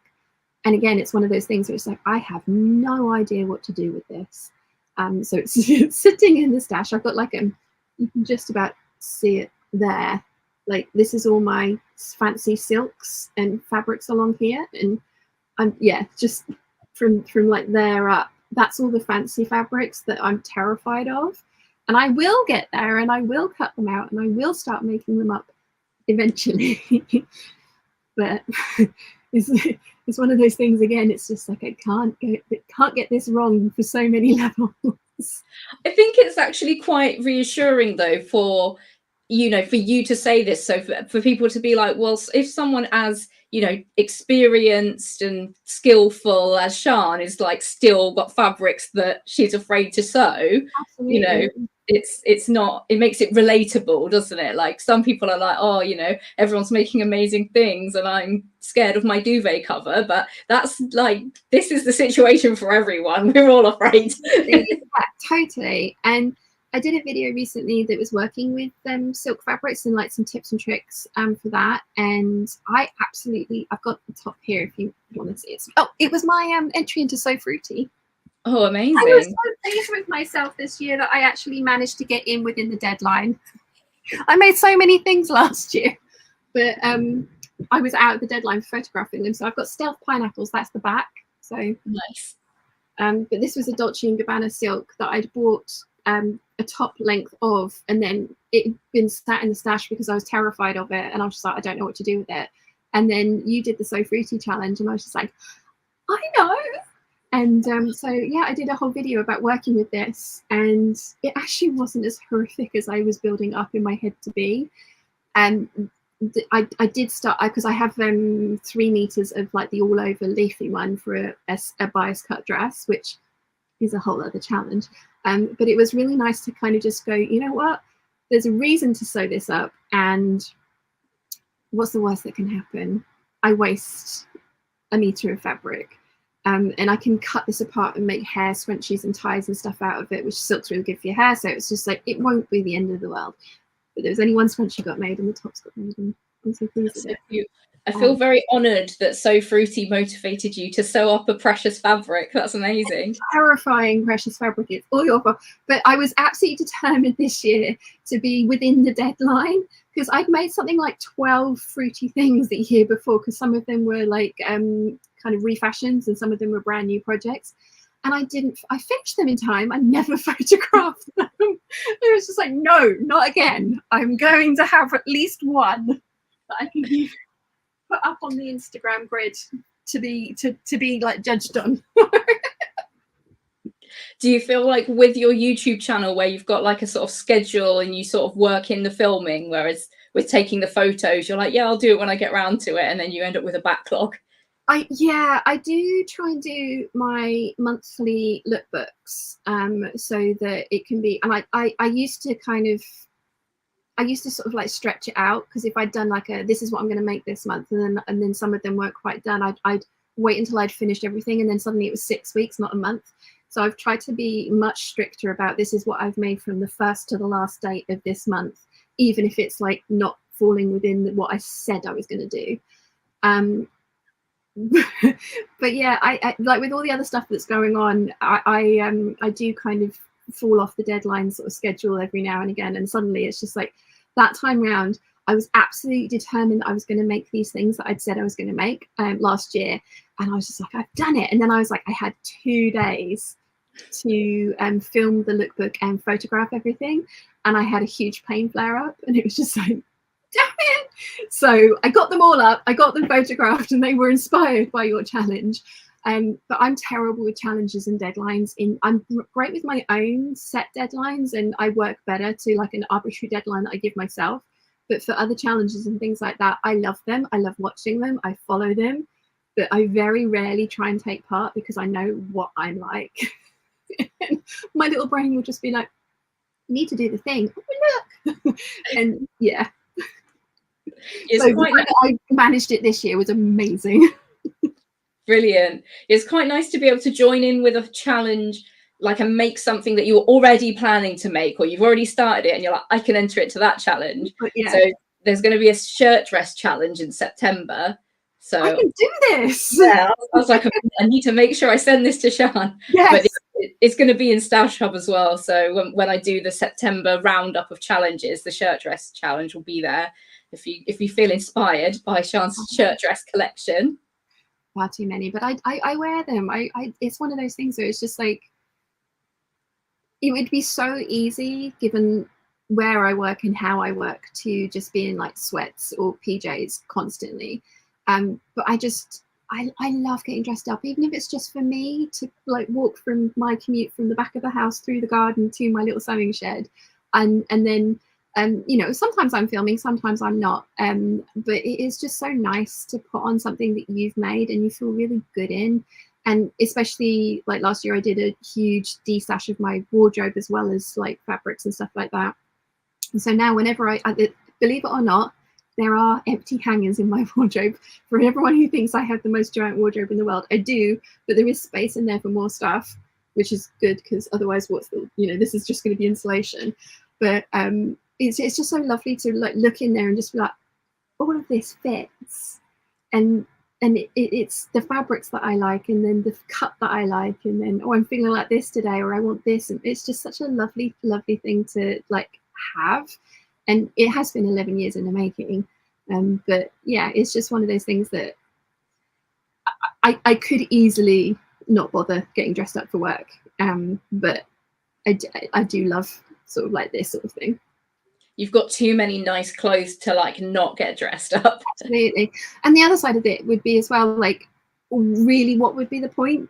And again, it's one of those things where it's like, I have no idea what to do with this. So it's sitting in the stash. I've got like you can just about see it there. Like, this is all my fancy silks and fabrics along here. And yeah, just from like there up, that's all the fancy fabrics that I'm terrified of. And I will get there, and I will cut them out, and I will start making them up eventually. But it's one of those things, again, it's just like, I can't get this wrong for so many levels. I think it's actually quite reassuring though for you to say this, so for people to be like, well, if someone as experienced and skillful as Siân is like still got fabrics that she's afraid to sew, Absolutely. it's not, it makes it relatable, doesn't it? Like, some people are like, oh, everyone's making amazing things and I'm scared of my duvet cover, but that's like, this is the situation for everyone. We're all afraid. Yeah, totally. And I did a video recently that was working with silk fabrics and like some tips and tricks for that. And I've got the top here if you want to see it. Oh, it was my entry into So Fruity. Oh, amazing. I was so pleased with myself this year that I actually managed to get in within the deadline. I made so many things last year, but I was out of the deadline for photographing them. So I've got Stealth Pineapples, that's the back. So nice. But this was a Dolce & Gabbana silk that I'd bought a top length of, and then it had been sat in the stash because I was terrified of it, and I was just like, I don't know what to do with it. And then you did the So Fruity challenge, and I was just like, I know. And so yeah, I did a whole video about working with this, and it actually wasn't as horrific as I was building up in my head to be. And I did start, because I have 3 meters of like the all over leafy one for a bias cut dress, which is a whole other challenge. But it was really nice to kind of just go, you know what, there's a reason to sew this up, and what's the worst that can happen? I waste a meter of fabric. And I can cut this apart and make hair scrunchies and ties and stuff out of it, which silk's really good for your hair. So it's just like, it won't be the end of the world. But there was only one scrunchie got made, and the tops got made, and I'm so pleased with it. I feel very honoured that So Fruity motivated you to sew up a precious fabric. That's amazing. Terrifying precious fabric. It's all your fault. But I was absolutely determined this year to be within the deadline, because I'd made something like 12 fruity things the year before, because some of them were like kind of refashions and some of them were brand new projects. And I finished them in time. I never photographed them. It was just like, no, not again. I'm going to have at least one that I can put up on the Instagram grid to be like judged on. Do you feel like with your YouTube channel, where you've got like a sort of schedule and you sort of work in the filming, whereas with taking the photos, you're like, yeah, I'll do it when I get around to it, and then you end up with a backlog? I do try and do my monthly lookbooks so that it can be, and I used to sort of like stretch it out, because if I'd done like this is what I'm going to make this month, and then some of them weren't quite done, I'd wait until I'd finished everything, and then suddenly it was 6 weeks, not a month. So I've tried to be much stricter about, this is what I've made from the first to the last date of this month, even if it's like not falling within what I said I was going to do. But yeah, I like with all the other stuff that's going on, I do kind of fall off the deadline sort of schedule every now and again, and suddenly it's just like that time round I was absolutely determined I was going to make these things that I'd said I was going to make last year, and I was just like, I've done it. And then I was like, I had 2 days to film the lookbook and photograph everything, and I had a huge pain flare up, and it was just like, damn it. So I got them all up, I got them photographed, and they were inspired by your challenge. But I'm terrible with challenges and deadlines. I'm great with my own set deadlines, and I work better to like an arbitrary deadline that I give myself. But for other challenges and things like that, I love them. I love watching them. I follow them. But I very rarely try and take part because I know what I'm like. My little brain will just be like, need to do the thing. Oh, look. And yeah. So the fact that I managed it this year was amazing. Brilliant. It's quite nice to be able to join in with a challenge, like, and make something that you were already planning to make, or you've already started it and you're like, I can enter it to that challenge. Yeah. So there's going to be a shirt dress challenge in September. So I can do this. Yeah, I was like, I need to make sure I send this to Siân. Yes. But it's going to be in Stash Hub as well. So when I do the September roundup of challenges, the shirt dress challenge will be there. If you feel inspired by Siân's shirt dress collection. Far too many, but I wear them. It's one of those things where it's just like, it would be so easy given where I work and how I work to just be in like sweats or PJs constantly. But I love getting dressed up, even if it's just for me to like walk from my commute from the back of the house through the garden to my little sewing shed, and then you know, sometimes I'm filming, sometimes I'm not, but it is just so nice to put on something that you've made and you feel really good in. And especially like last year I did a huge de-stash of my wardrobe as well as like fabrics and stuff like that. And so now whenever I believe it or not, there are empty hangers in my wardrobe. For everyone who thinks I have the most giant wardrobe in the world, I do, but there is space in there for more stuff, which is good, because otherwise what's the, you know, this is just going to be insulation. But it's just so lovely to like look in there and just be like, all of this fits, and it's the fabrics that I like, and then the cut that I like, and then, oh, I'm feeling like this today, or I want this, and it's just such a lovely thing to like have. And it has been 11 years in the making, but yeah, it's just one of those things that I could easily not bother getting dressed up for work, but I do love sort of like this sort of thing. You've got too many nice clothes to like not get dressed up. Absolutely. And the other side of it would be as well, like, really, what would be the point?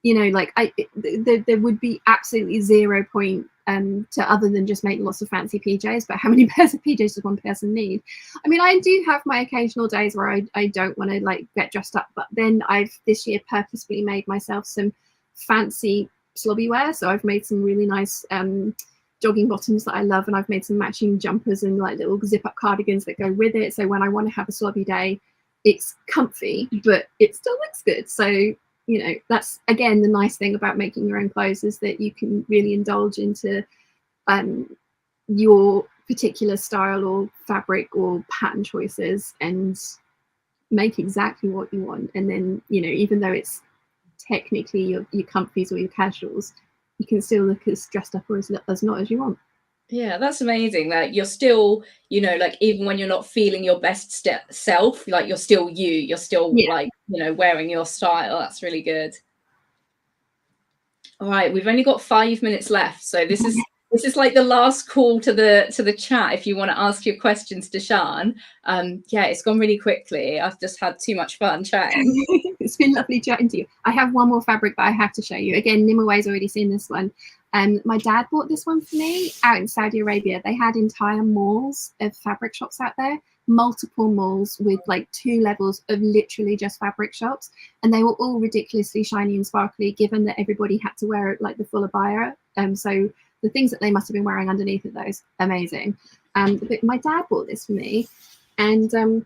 You know, like there would be absolutely 0 point to other than just make lots of fancy PJs. But how many pairs of PJs does one person need? I mean, I do have my occasional days where I don't want to like get dressed up, but then I've this year purposefully made myself some fancy slobby wear. So I've made some really nice jogging bottoms that I love, and I've made some matching jumpers and like little zip up cardigans that go with it. So when I want to have a slobby day, it's comfy, but it still looks good. So, you know, that's again the nice thing about making your own clothes, is that you can really indulge into your particular style or fabric or pattern choices and make exactly what you want. And then, you know, even though it's technically your comfies or your casuals, you can still look as dressed up or as not as you want. Yeah, that's amazing that you're still, you know, like even when you're not feeling your best self, like you're still you're still like, you know, wearing your style. That's really good. All right, we've only got 5 minutes left, so this is like the last call to the chat. If you want to ask your questions to Siân, yeah, it's gone really quickly. I've just had too much fun chatting. It's been lovely chatting to you. I have one more fabric that I have to show you. Again, Nimaway's already seen this one. My dad bought this one for me out in Saudi Arabia. They had entire malls of fabric shops out there, multiple malls with like 2 levels of literally just fabric shops, and they were all ridiculously shiny and sparkly, given that everybody had to wear like the full abaya. So the things that they must have been wearing underneath of those, amazing. But my dad bought this for me, and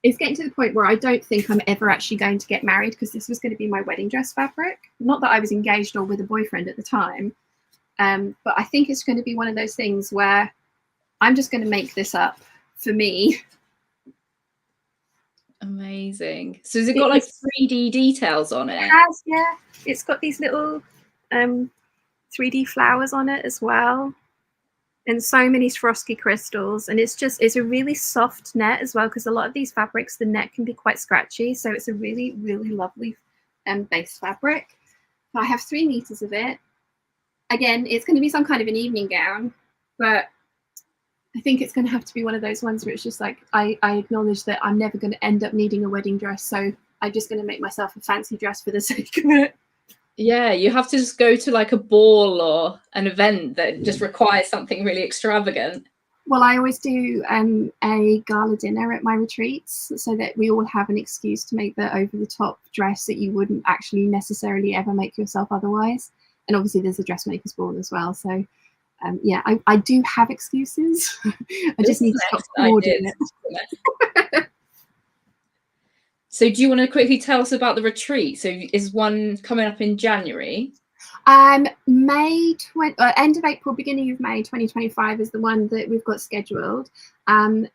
it's getting to the point where I don't think I'm ever actually going to get married, because this was going to be my wedding dress fabric. Not that I was engaged or with a boyfriend at the time, but I think it's going to be one of those things where I'm just going to make this up for me. Amazing. So has it got like 3D details on it? It has, yeah. It's got these little 3D flowers on it as well, and so many Swarovski crystals. And it's a really soft net as well, because a lot of these fabrics, the net can be quite scratchy. So it's a really, really lovely base fabric. I have 3 meters of it. Again, it's going to be some kind of an evening gown, but I think it's going to have to be one of those ones where it's just like, I acknowledge that I'm never going to end up needing a wedding dress, so I'm just going to make myself a fancy dress for the sake of it. Yeah, you have to just go to like a ball or an event that just requires something really extravagant. Well, I always do a gala dinner at my retreats, so that we all have an excuse to make the over-the-top dress that you wouldn't actually necessarily ever make yourself otherwise. And obviously there's a dressmaker's ball as well. So yeah, I do have excuses. I just need to stop hoarding it. So do you want to quickly tell us about the retreat? So is one coming up in January? End of April, beginning of May 2025 is the one that we've got scheduled. And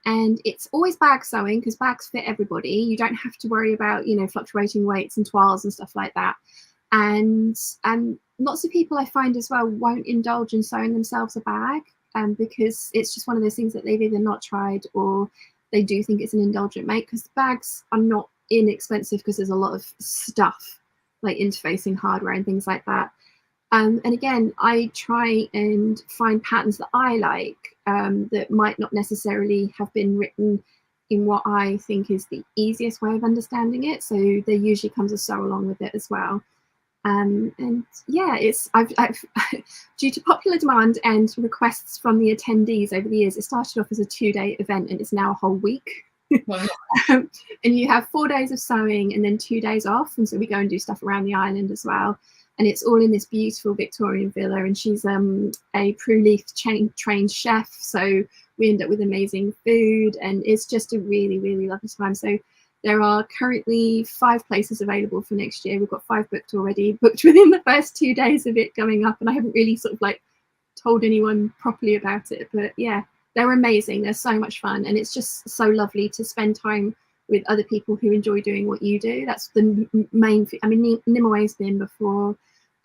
it's always bag sewing, because bags fit everybody. You don't have to worry about, you know, fluctuating weights and toiles and stuff like that. And lots of people I find as well won't indulge in sewing themselves a bag, because it's just one of those things that they've either not tried or they do think it's an indulgent make, because the bags are not inexpensive, because there's a lot of stuff like interfacing hardware and things like that. And again, I try and find patterns that I like, that might not necessarily have been written in what I think is the easiest way of understanding it. So there usually comes a sew along with it as well. And yeah, I've due to popular demand and requests from the attendees over the years, it started off as a 2-day event and it's now a whole week. Wow. And you have 4 days of sewing and then 2 days off. And so we go and do stuff around the island as well. And it's all in this beautiful Victorian villa. And she's a Prue-Leith trained chef. So we end up with amazing food. And it's just a really, really lovely time. So there are currently 5 places available for next year. We've got 5 booked already, booked within the first 2 days of it going up. And I haven't really sort of like told anyone properly about it. But yeah, they're amazing. They're so much fun. And it's just so lovely to spend time with other people who enjoy doing what you do. That's the main thing. I mean, Nimue been before.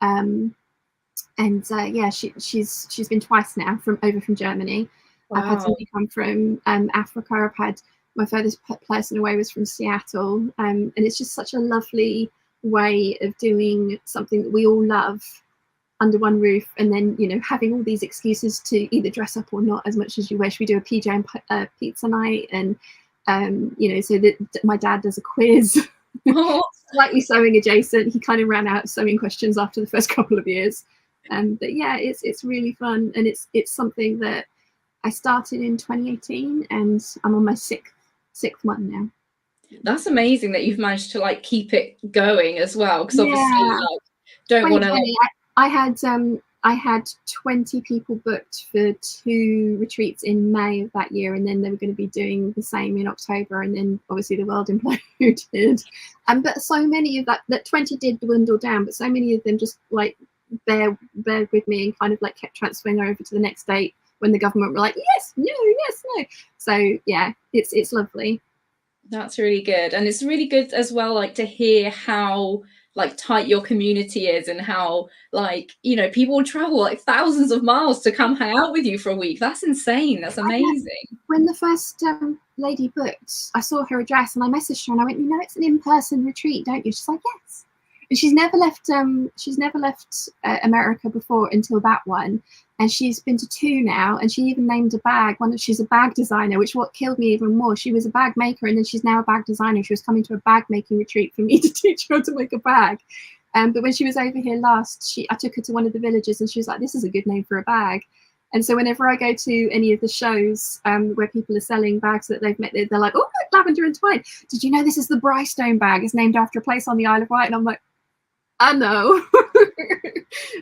Yeah, she's been twice now from Germany. Wow. I've had somebody come from Africa. I've had my furthest person away was from Seattle. And it's just such a lovely way of doing something that we all love under one roof, and then, you know, having all these excuses to either dress up or not as much as you wish. We do a PJ and pizza night, and you know, so that my dad does a quiz. Slightly sewing adjacent. He kind of ran out of sewing questions after the first couple of years. But yeah, it's really fun, and it's something that I started in 2018, and I'm on my sixth one now. That's amazing that you've managed to like keep it going as well, because obviously like don't want to like... I had 20 people booked for 2 retreats in May of that year, and then they were going to be doing the same in October, and then obviously the world imploded. But so many of that 20 did dwindle down, but so many of them just like bear with me and kind of like kept transferring over to the next date when the government were like, yes, no. So yeah, it's lovely. That's really good. And it's really good as well, like to hear how like tight your community is, and how like, you know, people travel like thousands of miles to come hang out with you for a week. That's insane. That's amazing. When the first lady booked, I saw her address and I messaged her and I went, you know, it's an in-person retreat, don't you? She's like, yes. And she's never left America before until that one, and she's been to 2 now, and she even named a bag. She's a bag designer, which what killed me even more. She was a bag maker, and then she's now a bag designer. She was coming to a bag making retreat for me to teach her how to make a bag. But when she was over here last, I took her to one of the villages, and she was like, this is a good name for a bag. And so whenever I go to any of the shows where people are selling bags that they've made, they're like, oh, look, lavender and twine. Did you know this is the Brystone bag? It's named after a place on the Isle of Wight. And I'm like, I know.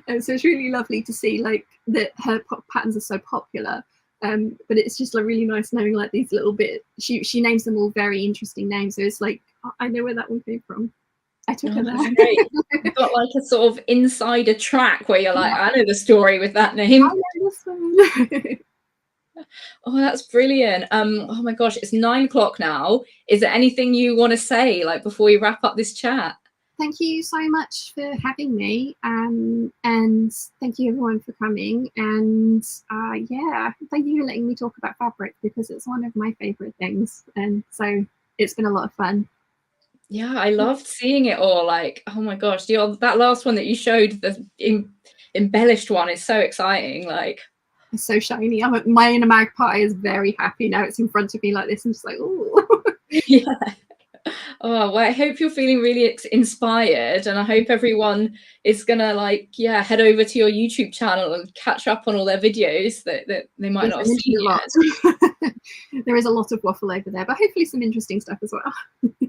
And so it's really lovely to see like that her patterns are so popular. But it's just like really nice knowing like these little bit. She names them all very interesting names, so it's like, oh, I know where that one came from. I took her there. Great. You've got like a sort of insider track where you're like, I know the story with that name. I know this one. Oh, that's brilliant. Oh my gosh, it's 9 o'clock now. Is there anything you want to say like before we wrap up this chat? Thank you so much for having me, and thank you everyone for coming, and yeah, thank you for letting me talk about fabric, because it's one of my favorite things, and so it's been a lot of fun. Yeah, I loved seeing it all. Like, oh my gosh, that last one that you showed, the embellished one, is so exciting. Like, it's so shiny. My inner magpie is very happy now. It's in front of me like this. I'm just like, oh. yeah. Oh, well, I hope you're feeling really inspired, and I hope everyone is gonna like, yeah, head over to your YouTube channel and catch up on all their videos that they might not have seen yet. There is a lot of waffle over there, but hopefully some interesting stuff as well.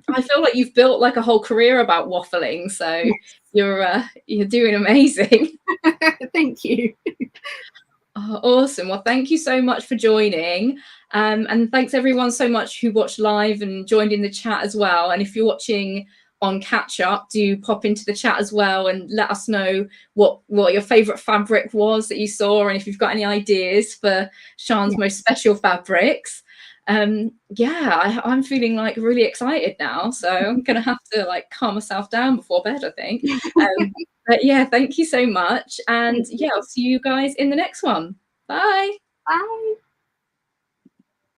I feel like you've built like a whole career about waffling, so yes. You're doing amazing. Thank you. Oh, awesome. Well, thank you so much for joining. And thanks everyone so much who watched live and joined in the chat as well. And if you're watching on catch up, do pop into the chat as well and let us know what your favorite fabric was that you saw, and if you've got any ideas for Sian's most special fabrics. Yeah, I'm feeling like really excited now, so I'm gonna have to like calm myself down before bed, I think. But yeah, thank you so much, and yeah, I'll see you guys in the next one. Bye. Bye.